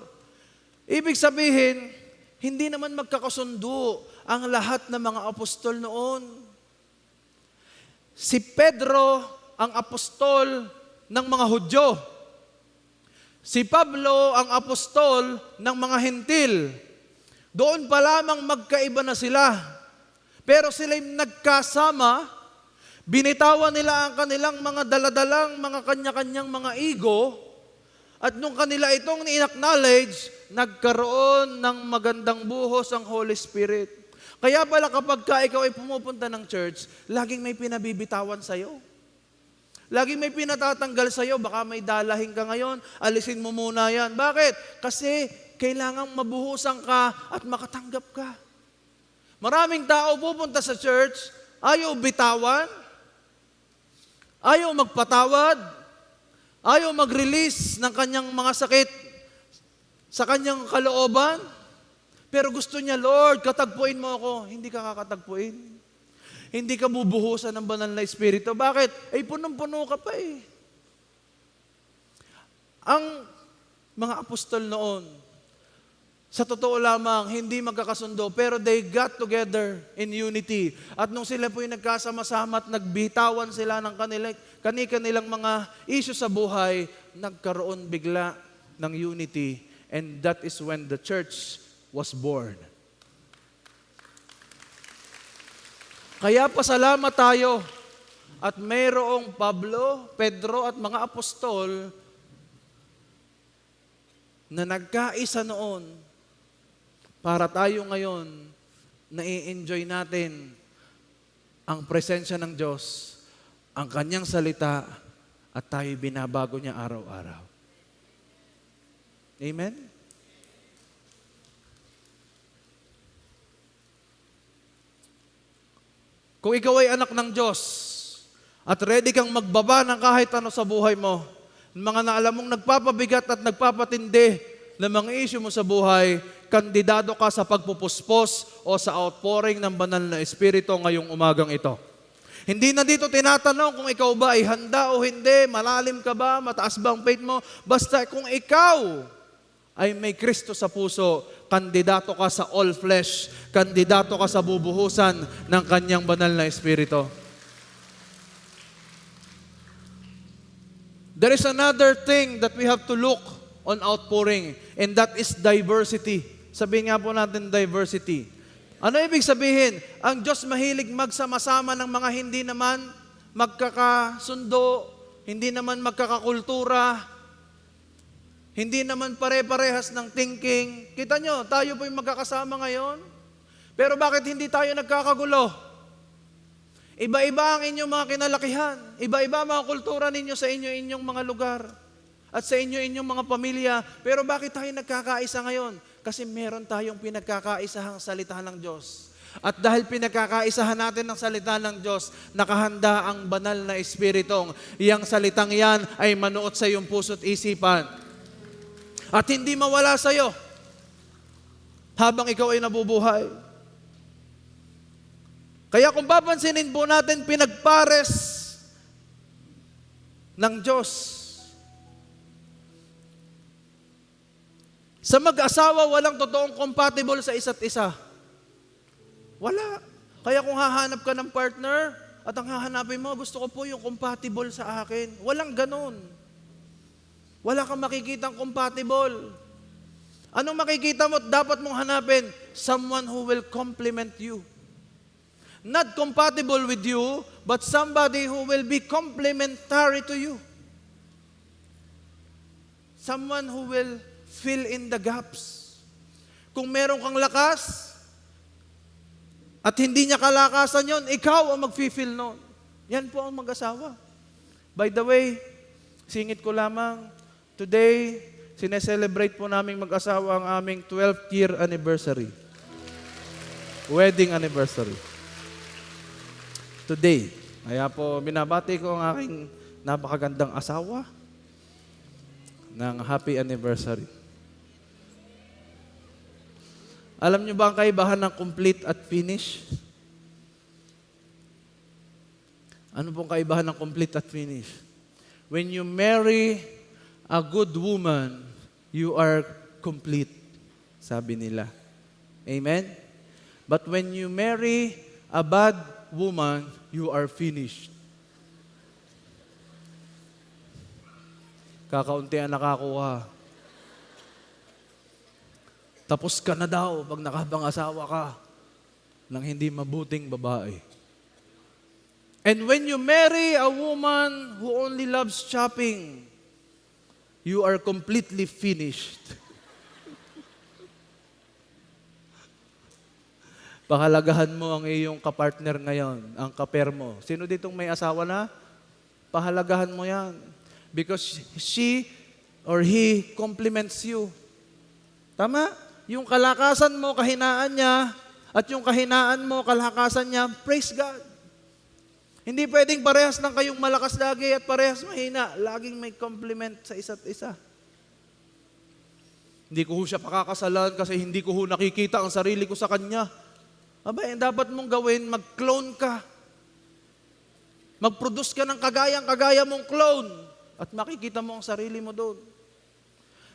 Ibig sabihin, hindi naman magkakasundo ang lahat ng mga apostol noon. Si Pedro ang apostol ng mga Hudyo. Si Pablo ang apostol ng mga Hentil. Doon pa lamang magkaiba na sila. Pero sila'y nagkasama, binitawan nila ang kanilang mga daladalang, mga kanya-kanyang mga ego, at nung kanila itong ni-acknowledge, nagkaroon ng magandang buhos ang Holy Spirit. Kaya pala kapag ikaw ay pumupunta ng church, laging may pinabibitawan sa'yo. Laging may pinatatanggal sa'yo, baka may dalahin ka ngayon, alisin mo muna yan. Bakit? Kasi kailangang mabuhusan ka at makatanggap ka. Maraming tao pupunta sa church, ayaw bitawan, ayaw magpatawad, ayaw mag-release ng kanyang mga sakit sa kanyang kalooban, pero gusto niya, Lord, katagpuin mo ako. Hindi ka kakatagpuin. Hindi ka bubuhusan ng banal na Espiritu. Bakit? Ay punong-puno ka pa eh. Ang mga apostol noon, sa totoo lamang, hindi magkakasundo, pero they got together in unity. At nung sila po yung nagkasama-sama at nagbitawan sila ng kanilang mga issue sa buhay, nagkaroon bigla ng unity. And that is when the church was born. Kaya pasalamat tayo at mayroong Pablo, Pedro at mga apostol na nagkaisa noon para tayo ngayon na-i-enjoy natin ang presensya ng Diyos, ang kanyang salita, at tayo binabago niya araw-araw. Amen? Kung ikaw ay anak ng Diyos at ready kang magbaba ng kahit ano sa buhay mo, mga na alam mong nagpapabigat at nagpapatindi ng mga issue mo sa buhay, kandidado ka sa pagpupuspos o sa outpouring ng banal na Espiritu ngayong umagang ito. Hindi na dito tinatanong kung ikaw ba ay handa o hindi, malalim ka ba, mataas ba ang faith mo, basta kung ikaw ay may Kristo sa puso, kandidato ka sa all flesh, kandidato ka sa bubuhusan ng kanyang banal na Espiritu. There is another thing that we have to look on outpouring, and that is diversity. Sabihin nga po natin diversity. Ano ibig sabihin? Ang Diyos mahilig magsama-sama ng mga hindi naman magkakasundo, hindi naman magkakakultura, hindi naman pare-parehas ng thinking. Kita nyo, tayo po yung magkakasama ngayon. Pero bakit hindi tayo nagkakagulo? Iba-iba ang inyong mga kinalakihan. Iba-iba ang mga kultura ninyo sa inyong mga lugar. At sa inyong mga pamilya. Pero bakit tayo nagkakaisa ngayon? Kasi meron tayong pinagkakaisahang salita ng Diyos. At dahil pinagkakaisahan natin ng salita ng Diyos, nakahanda ang banal na Espiritong. Iyang salitang yan ay manuot sa iyong puso't isipan. At hindi mawala sa iyo habang ikaw ay nabubuhay. Kaya kung papansinin po natin, pinagpares ng Diyos. Sa mag-asawa, walang totoong compatible sa isa't isa. Wala. Kaya kung hahanap ka ng partner, at ang hahanapin mo, gusto ko po yung compatible sa akin. Walang ganon. Wala kang makikitang compatible. Anong makikita mo at dapat mong hanapin? Someone who will complement you. Not compatible with you, but somebody who will be complementary to you. Someone who will fill in the gaps. Kung meron kang lakas, at hindi niya kalakasan yon, ikaw ang mag-fill nun. Yan po ang mag-asawa. By the way, singit ko lamang, today, sineselebrate po naming mag-asawa ang aming 12th year anniversary. Wedding anniversary. Today. Kaya po, binabati ko ang aking napakagandang asawa ng happy anniversary. Alam niyo ba ang kaibahan ng complete at finish? Ano pong kaibahan ng complete at finish? When you marry a good woman, you are complete, sabi nila. Amen? But when you marry a bad woman, you are finished. Kakaunti ang nakakuha. Tapos ka na daw pag nakabang-asawa ka ng hindi mabuting babae. And when you marry a woman who only loves shopping, you are completely finished. Pahalagahan mo ang iyong kapartner ngayon, ang kaper mo. Sino ditong may asawa na? Pahalagahan mo yan. Because she or he complements you. Tama? Yung kalakasan mo, kahinaan niya, at yung kahinaan mo, kalakasan niya, praise God. Hindi pwedeng parehas lang kayong malakas lagi at parehas mahina. Laging may compliment sa isa't isa. Hindi ko siya pakakasalan kasi hindi ko nakikita ang sarili ko sa kanya. Aba, dapat mong gawin, mag-clone ka. Mag-produce ka ng kagayang-kagaya mong clone. At makikita mo ang sarili mo doon.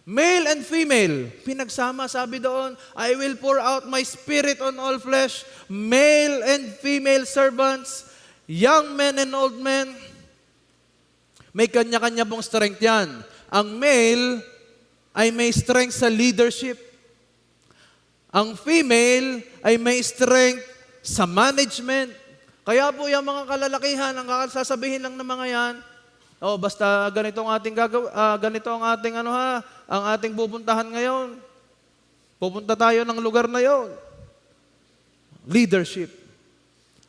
Male and female, pinagsama, sabi doon, I will pour out my spirit on all flesh, male and female servants, young men and old men. May kanya-kanya pong strength yan. Ang male ay may strength sa leadership. Ang female ay may strength sa management. Kaya po yung mga kalalakihan, ang sasabihin lang ng mga yan, oh, basta ganito ang ating ganito ang ating ang ating pupuntahan ngayon. Pupunta tayo ng lugar na 'yon. Leadership.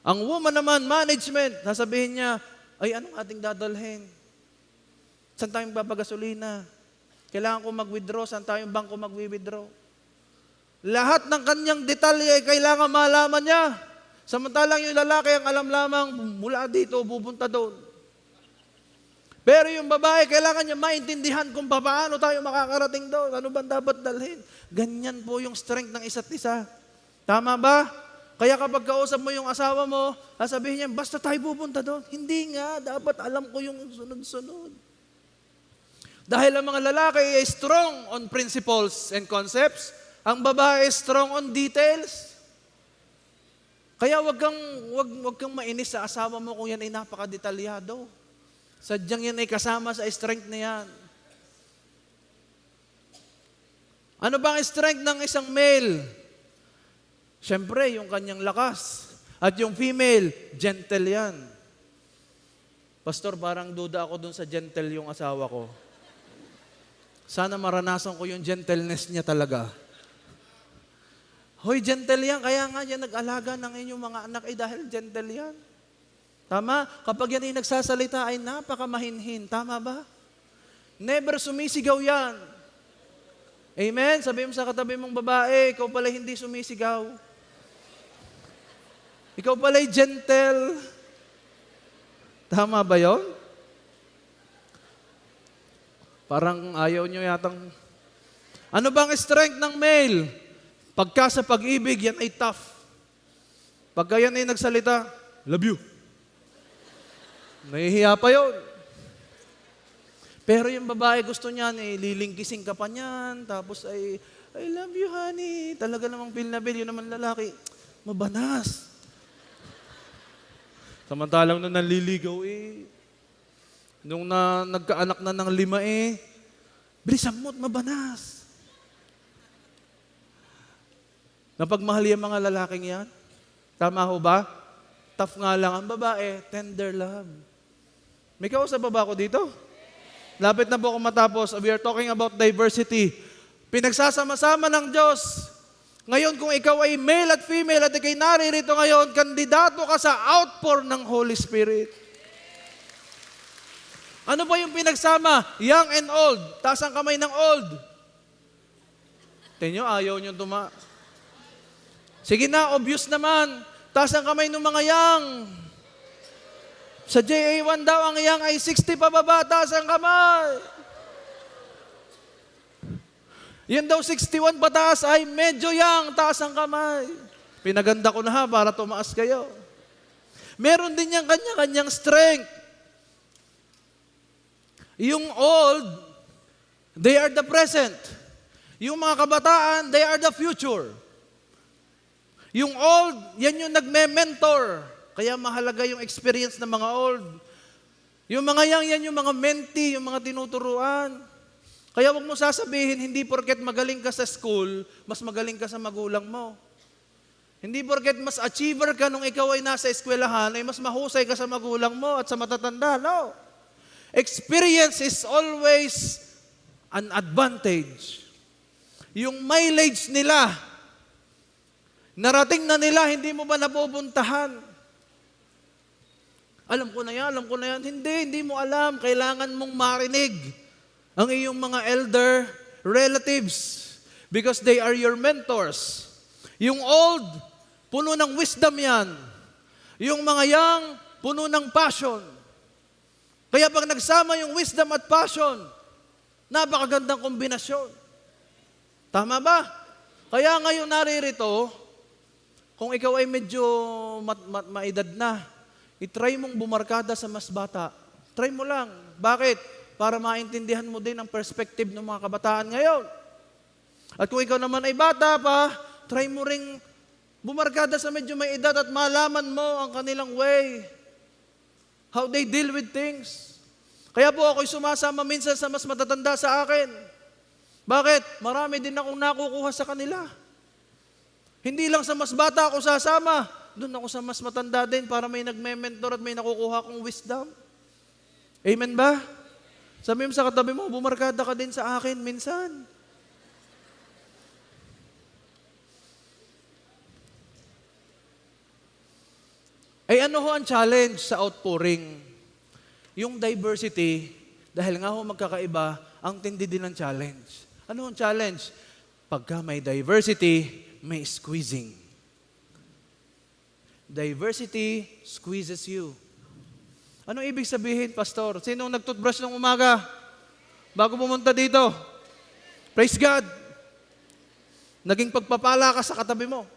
Ang woman naman, management, sasabihin niya, ay anong ating dadalhin? Saan tayong papagasolina? Kailangan ko mag-withdraw, saan tayong bangko mag-withdraw? Lahat ng kanyang detalye ay kailangan malaman niya. Samantalang yung lalaki ang alam lamang mula dito, pupunta doon. Pero yung babae, kailangan niya maintindihan kung paano tayo makakarating doon. Ano ba dapat dalhin? Ganyan po yung strength ng isa't isa. Tama ba? Kaya kapag kausap mo yung asawa mo, sasabihin niya, basta tayo pupunta doon. Hindi nga, dapat alam ko yung sunod-sunod. Dahil ang mga lalaki ay strong on principles and concepts, ang babae ay strong on details. Kaya wag kang mainis sa asawa mo kung yan ay napakadetalyado. Sadyang yan ay kasama sa strength na yan. Ano ba ang strength ng isang male? Siyempre, yung kanyang lakas. At yung female, gentle yan. Pastor, parang duda ako dun sa gentle yung asawa ko. Sana maranasan ko yung gentleness niya talaga. Hoy, gentle yan. Kaya nga yan nag-alaga ng inyong mga anak ay dahil gentle yan. Tama? Kapag yan ay nagsasalita ay napakamahinhin. Tama ba? Never sumisigaw yan. Amen? Sabi mo sa katabi mong babae, ikaw pala hindi sumisigaw. Ikaw pala'y gentle. Tama ba yun? Parang ayaw nyo yatang... Ano bang strength ng male? Pagka sa pag-ibig, yan ay tough. Pagka yan ay nagsalita, love you. Nahihiya pa yun. Pero yung babae gusto niyan, lilingkising ka pa niyan, tapos ay, I love you, honey. Talaga namang feel na feel. Yun naman lalaki, mabanas. Samantalang nung nanliligaw nung nagkaanak na ng 5 bilisan mo't mabanas. Napagmahal yung mga lalaking yan? Tama ho ba? tough nga lang. Ang babae, tender love. May kausap ba ako dito? Lapit na po ako matapos. We are talking about diversity. Pinagsasama-sama ng Diyos. Ngayon, kung ikaw ay male at female at ikay naririto ngayon, kandidato ka sa outpour ng Holy Spirit. Ano ba yung pinagsama? Young and old. Taas ang kamay ng old. Tenyo, ayaw nyo Sige na, obvious naman. Taas ang kamay ng mga young. Sa JA1 daw, ang young ay 60 pababa. Taas ang kamay. Yan daw 61 pataas ay medyo young. Taas ang kamay. Pinaganda ko na ha para tumaas kayo. Meron din niyang kanya-kanyang strength. Yung old, they are the present. Yung mga kabataan, they are the future. Yung old, yan yung nagme-mentor. Kaya mahalaga yung experience ng mga old. Yung mga young, yan yung mga mentee, yung mga tinuturuan. Kaya wag mo sasabihin, hindi porket magaling ka sa school, mas magaling ka sa magulang mo. Hindi porket mas achiever ka nung ikaw ay nasa eskwelahan, ay mas mahusay ka sa magulang mo at sa matatanda. No. Experience is always an advantage. Yung mileage nila, narating na nila, hindi mo ba napupuntahan? Alam ko na yan. Hindi mo alam. Kailangan mong marinig ang iyong mga elder relatives because they are your mentors. Yung old, puno ng wisdom yan. Yung mga young, puno ng passion. Kaya pag nagsama yung wisdom at passion, napakagandang kombinasyon. Tama ba? Kaya ngayon naririto, kung ikaw ay medyo maedad na, itry mong bumarkada sa mas bata. Try mo lang. Bakit? Para maintindihan mo din ang perspective ng mga kabataan ngayon. At kung ikaw naman ay bata pa, try mo ring bumarkada sa medyo may edad at malaman mo ang kanilang way. How they deal with things. Kaya po ako'y sumasama minsan sa mas matatanda sa akin. Bakit? Marami din akong nakukuha sa kanila. Hindi lang sa mas bata ako sasama. Doon ako sa mas matanda din para may nagme-mentor at may nakukuha akong wisdom. Amen ba? Sabi mo sa katabi mo, bumarkada ka din sa akin minsan. Ay ano ho ang challenge sa outpouring? Yung diversity, dahil nga ho magkakaiba, ang tindi din ng challenge. Ano ang challenge? Pagka may diversity, may squeezing. Diversity squeezes you. Anong ibig sabihin, Pastor? Sinong nag-toothbrush ng umaga? Bago pumunta dito? Praise God. Naging pagpapala ka sa katabi mo.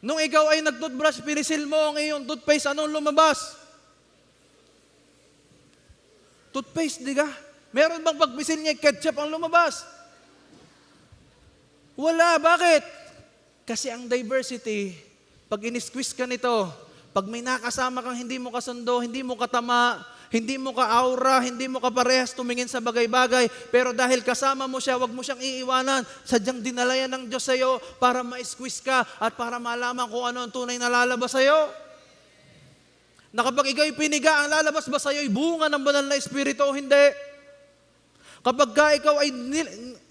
Nung ikaw ay nag-toothbrush, pinisil mo ang iyong toothpaste, anong lumabas? Toothpaste, di ka? Meron bang pagpisil niya, ketchup ang lumabas? Wala. Bakit? Kasi ang diversity, pag in-squeeze ka nito, pag may nakasama kang hindi mo kasundo, hindi mo katama, hindi mo ka-aura, hindi mo kaparehas tumingin sa bagay-bagay, pero dahil kasama mo siya, wag mo siyang iiwanan. Sadyang dinalayan ng Diyos sa'yo para ma-squeeze ka at para malaman kung ano ang tunay na lalabas sa'yo. Na kapag ikaw'y piniga, ang lalabas ba sa'yo ay bunga ng banal na Espiritu o hindi? Kapag ka ikaw ay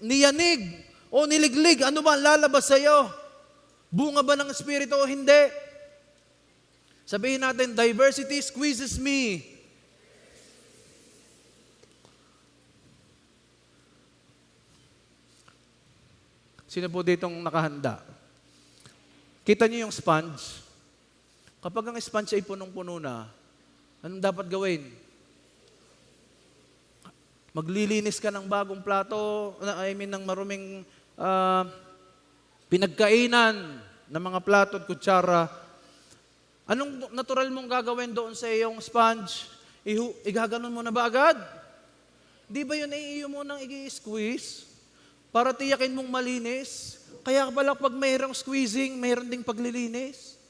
niyanig o niliglig, ano ba ang lalabas sa'yo? Bunga ba ng Espiritu o hindi? Sabihin natin, diversity squeezes me. Sino po ditong nakahanda? Kita niyo yung sponge? Kapag ang sponge ay punong-puno na, anong dapat gawin? Maglilinis ka ng bagong plato, ng maruming pinagkainan ng mga plato at kutsara. Anong natural mong gagawin doon sa iyong sponge? Igaganon mo na ba agad? Di ba yun iyo mo nang i-squeeze? Para tiyakin mong malinis. Kaya pala pag mayroong squeezing, mayroon ding paglilinis.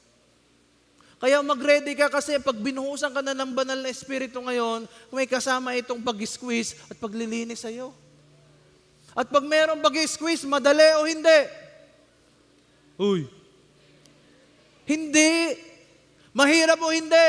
Kaya mag-ready ka kasi pag binuhusan ka na ng banal na Espiritu ngayon, may kasama itong pag-squeeze at paglilinis sa'yo. At pag mayroong pag-squeeze, madali o hindi? Uy. Hindi. Mahirap o hindi?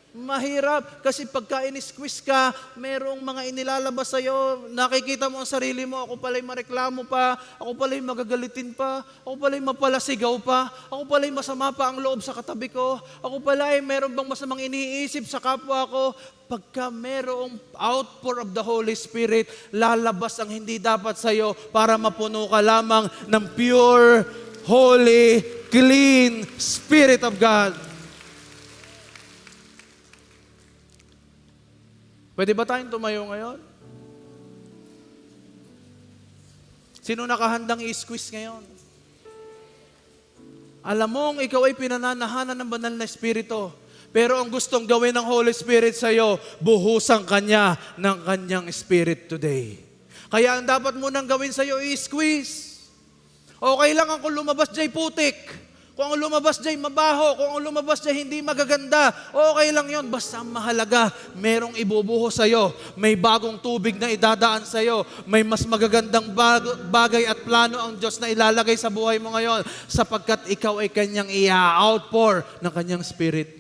Mahirap. Kasi pagka in-squeeze ka, merong mga inilalabas sa'yo, nakikita mo ang sarili mo, ako pala'y mareklamo pa, ako pala'y magagalitin pa, ako pala'y mapalasigaw pa, ako pala'y masama pa ang loob sa katabi ko, ako pala'y meron bang masamang iniisip sa kapwa ko. Pagka merong outpour of the Holy Spirit, lalabas ang hindi dapat sa'yo para mapuno ka lamang ng pure, holy, clean Spirit of God. Pwede ba tayong tumayo ngayon? Sino nakahandang i-squeeze ngayon? Alam mong ikaw ay pinananahanan ng banal na Espiritu, pero ang gustong gawin ng Holy Spirit sa iyo, buhusan Kanya ng Kanyang Spirit today. Kaya ang dapat mo nang gawin sa iyo, i-squeeze. Okay lang kung lumabas dyan putik. Kung ang lumabas dyan mabaho, kung ang lumabas dyan hindi magaganda, okay lang yon. Basta mahalaga, merong ibubuho sa'yo. May bagong tubig na idadaan sa'yo. May mas magagandang bagay at plano ang Diyos na ilalagay sa buhay mo ngayon sapagkat ikaw ay Kanyang i-outpour ng Kanyang Spirit.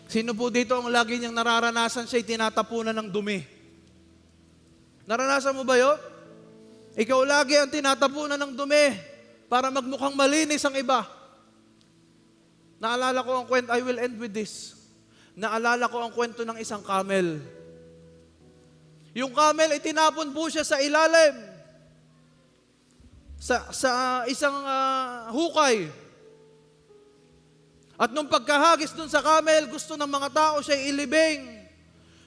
Sino po dito ang lagi niyang nararanasan siya'y tinatapunan ng dumi? Naranasan mo ba yun? Ikaw lagi ang tinatapunan ng dumi para magmukhang malinis ang iba. Naalala ko ang kwento, I will end with this. Naalala ko ang kwento ng isang camel. Yung camel, itinapon po siya sa ilalim. Sa isang hukay. At nung pagkahagis dun sa camel, gusto ng mga tao siya ilibing.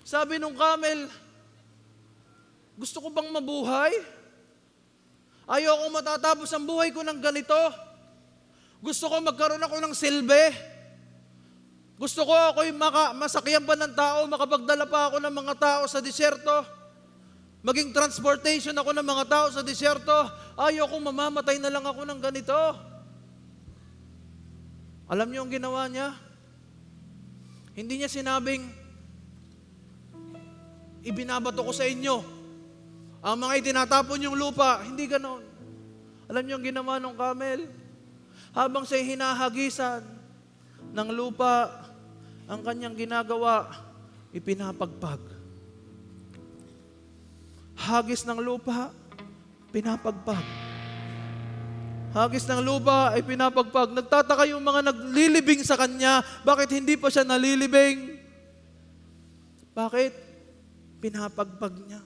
Sabi nung camel, gusto ko bang mabuhay? Ayoko matatapos ang buhay ko ng ganito. Gusto ko magkaroon ako ng silbi. Gusto ko ako'y masakyan pa ng tao, makapagdala pa ako ng mga tao sa disyerto. Maging transportation ako ng mga tao sa disyerto. Ayoko mamamatay na lang ako ng ganito. Alam niyo ang ginawa niya? Hindi niya sinabing, ibinabato ko sa inyo ang mga itinatapon yung lupa. Hindi ganon. Alam niyo ang ginawa ng camel? Habang siya'y hinahagisan ng lupa, ang kanyang ginagawa, ipinapagpag. Hagis ng lupa, pinapagpag. Hagis ng lupa ay pinapagpag. Nagtataka yung mga naglilibing sa kanya, bakit hindi pa siya nalilibing? Bakit? Pinapagpag niya.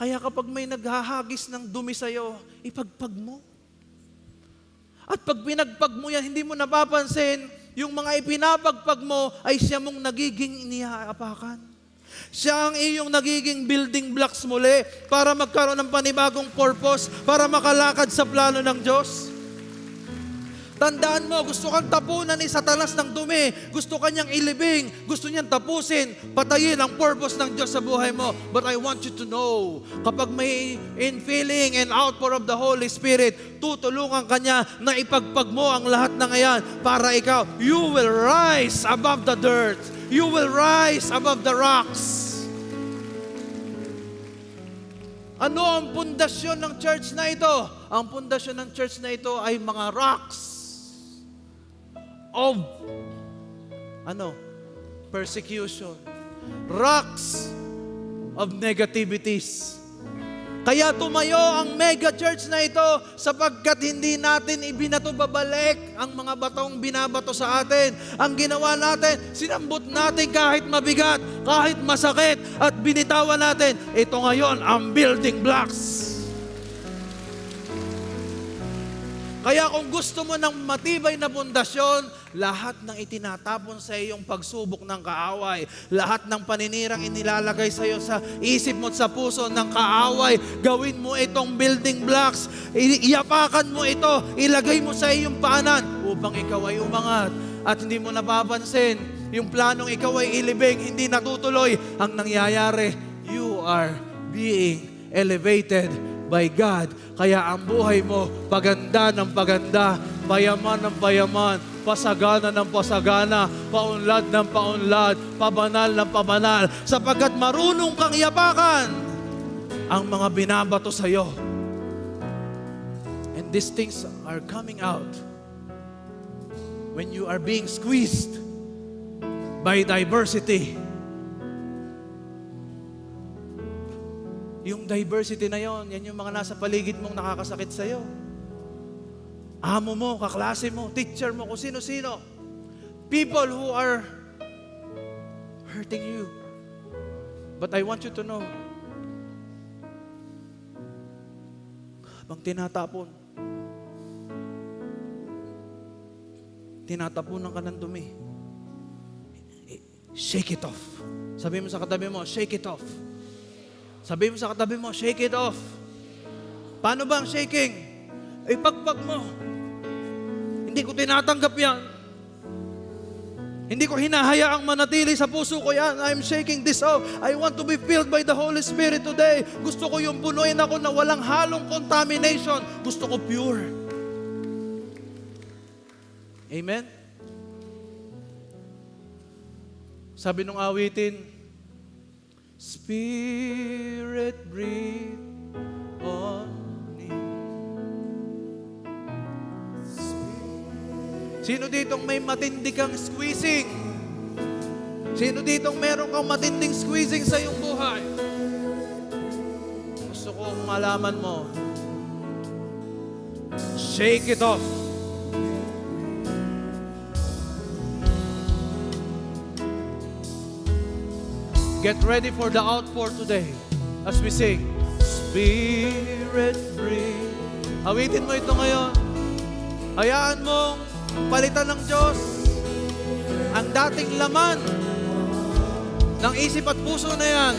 Kaya kapag may naghahagis ng dumi sa'yo, ipagpag mo. At pag pinagpag mo yan, hindi mo napapansin, yung mga ipinapagpag mo ay siya mong nagiging iniaapakan. Siya ang iyong nagiging building blocks muli para magkaroon ng panibagong purpose, para makalakad sa plano ng Diyos. Tandaan mo, gusto kang tapunan ni Satanas ng dumi. Gusto kanyang ilibing. Gusto niyang tapusin, patayin ang purpose ng Diyos sa buhay mo. But I want you to know, kapag may infilling and outpour of the Holy Spirit, tutulungan kanya na ipagpag mo ang lahat ng yan para ikaw, you will rise above the dirt. You will rise above the rocks. Ano ang pundasyon ng church na ito? Ang pundasyon ng church na ito ay mga rocks of persecution. Rocks of negativities. Kaya tumayo ang mega church na ito sapagkat hindi natin ibinato babalik ang mga batong binabato sa atin. Ang ginawa natin, sinambot natin kahit mabigat, kahit masakit, at binitawan natin. Ito ngayon ang building blocks. Kaya kung gusto mo ng matibay na pundasyon, lahat ng itinatapon sa iyong pagsubok ng kaaway, lahat ng paninirang inilalagay sa iyo sa isip mo at sa puso ng kaaway, gawin mo itong building blocks, iapakan mo ito, ilagay mo sa iyong paanan upang ikaw ay umangat. At hindi mo napapansin, yung planong ikaw ay ilibing, hindi natutuloy. Ang nangyayari, you are being elevated by God. Kaya ang buhay mo, paganda ng paganda, payaman ng payaman, pasagana ng pasagana, paunlad ng paunlad, pabanal ng pabanal, sapagkat marunong kang iapakan ang mga binabato sa iyo. And these things are coming out when you are being squeezed by diversity, yung diversity na yon, yan yung mga nasa paligid mong nakakasakit sa'yo. Amo mo, kaklase mo, teacher mo, kung sino-sino. People who are hurting you. But I want you to know, habang tinatapunan ka ng dumi, shake it off. Sabi mo sa katabi mo, shake it off. Sabi mo sa katabi mo, shake it off. Paano ba ang shaking? Ipagpag mo. Hindi ko tinatanggap yan. Hindi ko hinahayaang manatili sa puso ko yan. I'm shaking this off. I want to be filled by the Holy Spirit today. Gusto ko yung punuin ako na walang halong contamination. Gusto ko pure. Amen? Sabi nung awitin, Spirit, breathe on me. Sino ditong may matindi kang squeezing? Sino ditong meron kang matinding squeezing sa iyong buhay? Gusto kong malaman mo, shake it off. Get ready for the outpour today as we sing, Spirit, breathe. Awitin mo ito ngayon. Hayaan mong palitan ng Diyos ang dating laman ng isip at puso na yan.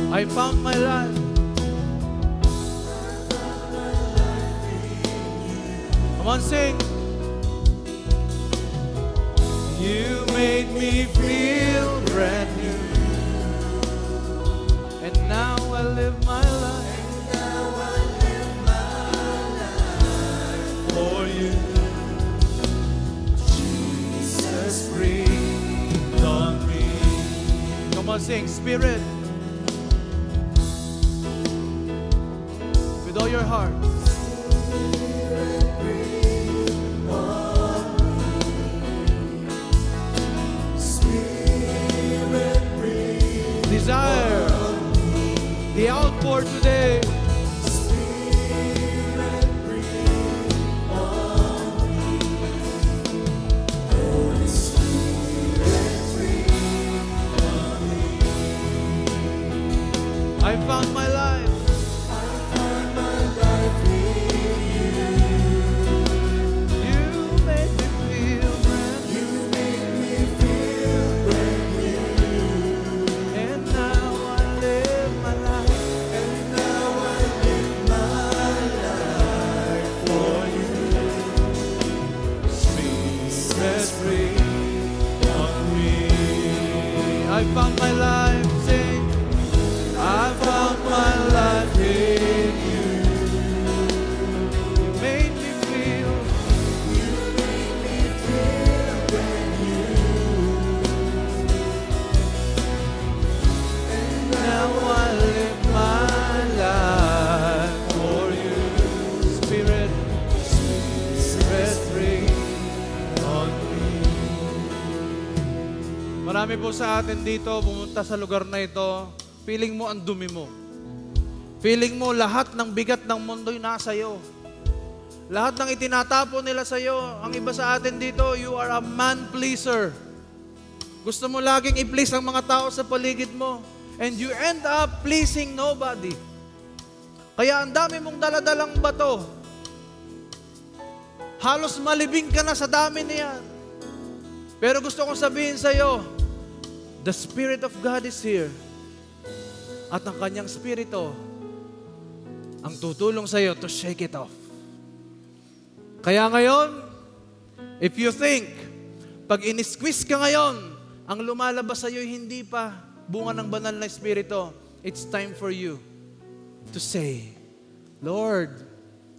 I found my life. Come on, sing. You made me feel brand new, and now I live my life for you. Jesus, breathe on me. Come on, sing, Spirit. With all your heart. Desire the outpour today. I found my life. I found my life, sing. I found my life in you. You made me feel. You made me feel brand new. And now I live my life for you. Spirit, Spirit, breathe on me. Marami po sa atin dito, pumunta sa lugar na ito, feeling mo ang dumi mo. Feeling mo lahat ng bigat ng mundo'y nasa iyo. Lahat ng itinatapon nila sa iyo, ang iba sa atin dito, you are a man pleaser. Gusto mo laging i-please ang mga tao sa paligid mo. And you end up pleasing nobody. Kaya ang dami mong daladalang bato. Halos malibing ka na sa dami niyan. Pero gusto kong sabihin sa iyo, the Spirit of God is here. At ang kanyang Spirito ang tutulong sa iyo to shake it off. Kaya ngayon, if you think, pag in-squeeze ka ngayon, ang lumalabas sa iyo hindi pa bunga ng banal na Espiritu, it's time for you to say, Lord,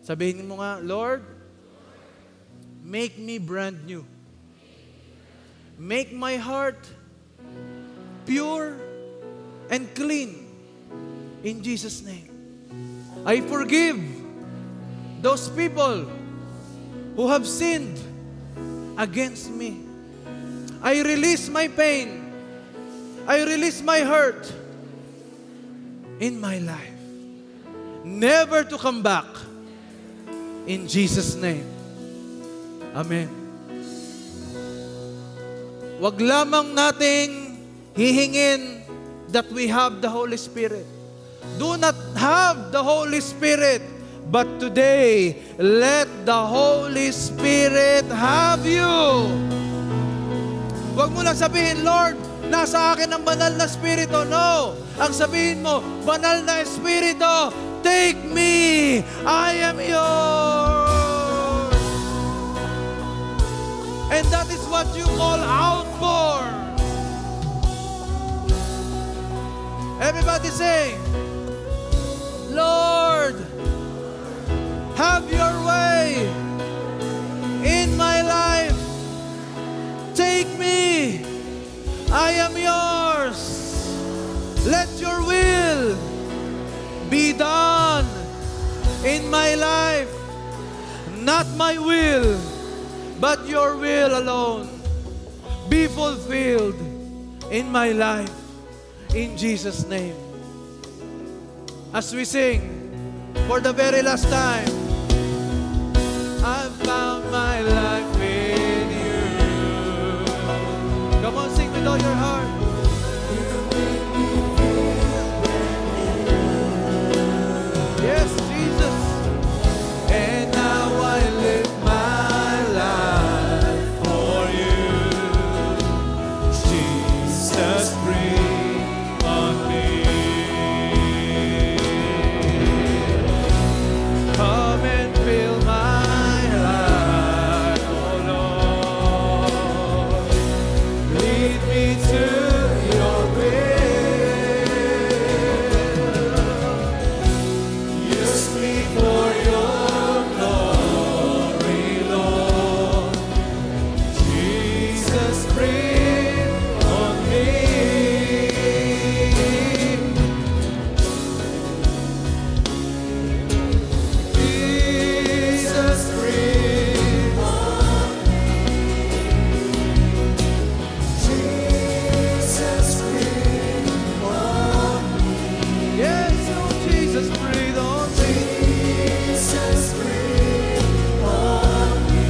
sabihin mo nga, Lord, make me brand new. Make my heart pure and clean. In Jesus' name. I forgive those people who have sinned against me. I release my pain. I release my hurt in my life. Never to come back. In Jesus' name. Amen. Wag lamang nating hihingin that we have the Holy Spirit. Do not have the Holy Spirit, but today, let the Holy Spirit have you. Wag mo lang sabihin, Lord, nasa akin ang banal na Espiritu. No. Ang sabihin mo, banal na Espiritu, take me. I am yours. And that is what you call outpour. Everybody say, Lord, have your way in my life. Take me. I am yours. Let your will be done in my life. Not my will, but your will alone. Be fulfilled in my life. In Jesus' name. As we sing for the very last time, I found my life in you. Come on, sing with all your heart. Yes, Jesus. And now I live my life for you. Jesus, breathe on me. Come and fill my life, oh Lord. Lead me to your will. Use me for your glory, Lord. Jesus, breathe on me. Jesus, breathe on me. Jesus, breathe on me. Yes, oh Jesus, breathe on me. Jesus, breathe on me.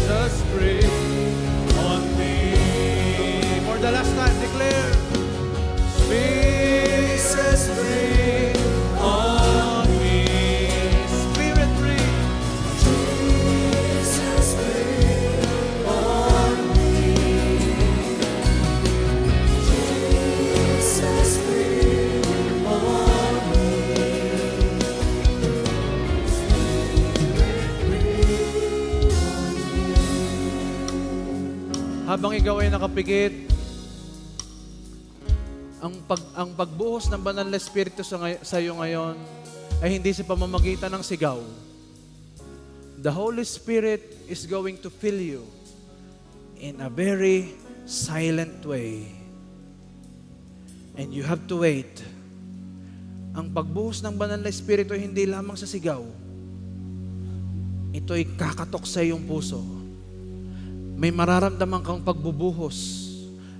Just breathe on me. For the last time, declare. Jesus, breathe on me. Spirit, breathe. Jesus, breathe on me. Jesus, breathe on me. Habang ikaw ay nakapikit, ang pagbuhos ng banal na Espiritu sa iyo ngayon ay hindi sa pamamagitan ng sigaw. The Holy Spirit is going to fill you in a very silent way. And you have to wait. Ang pagbuhos ng banal na Espiritu ay hindi lamang sa sigaw. Ito ay kakatok sa iyong puso. May mararamdaman kang pagbubuhos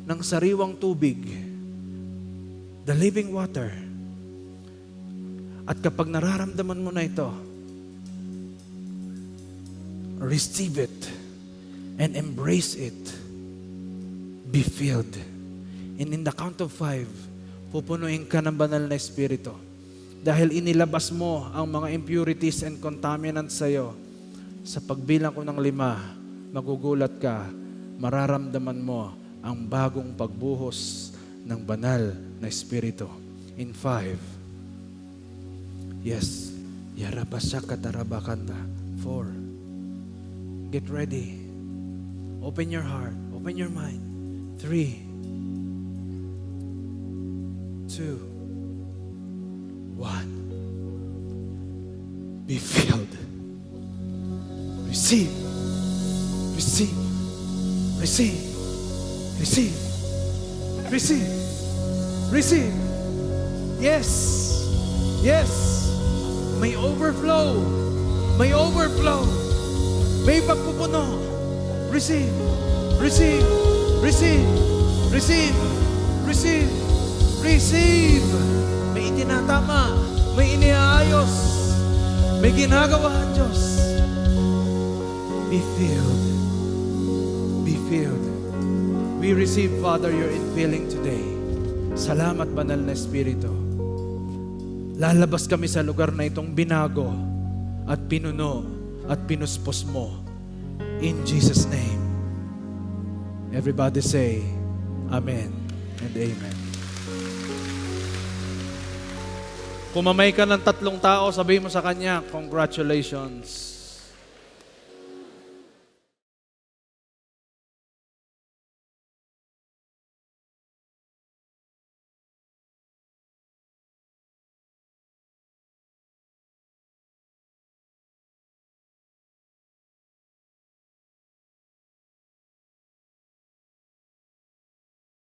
ng sariwang tubig, the living water. At kapag nararamdaman mo na ito, receive it and embrace it. Be filled. And in the count of 5, pupunuin ka ng banal na Espiritu. Dahil inilabas mo ang mga impurities and contaminants sa iyo. Sa pagbilang ko ng 5, magugulat ka, mararamdaman mo ang bagong pagbuhos ng banal na Espiritu. In 5. Yes. Yarabasakatarabakanta. 4. Get ready. Open your heart. Open your mind. 3. 2. 1. Be filled. Receive. Receive. Receive. Receive. Receive. Receive. Yes. Yes. May overflow. May overflow. May pagpupuno. Receive. Receive. Receive. Receive. Receive. Receive. May itinatama. May iniaayos. May ginagawa ang Diyos. Be filled. Be filled. We receive, Father, your infilling today. Salamat, Banal na Espiritu. Lalabas kami sa lugar na itong binago at pinuno at pinuspos mo. In Jesus' name. Everybody say, Amen and Amen. Kung mamay ka ng 3 tao, sabihin mo sa kanya, congratulations.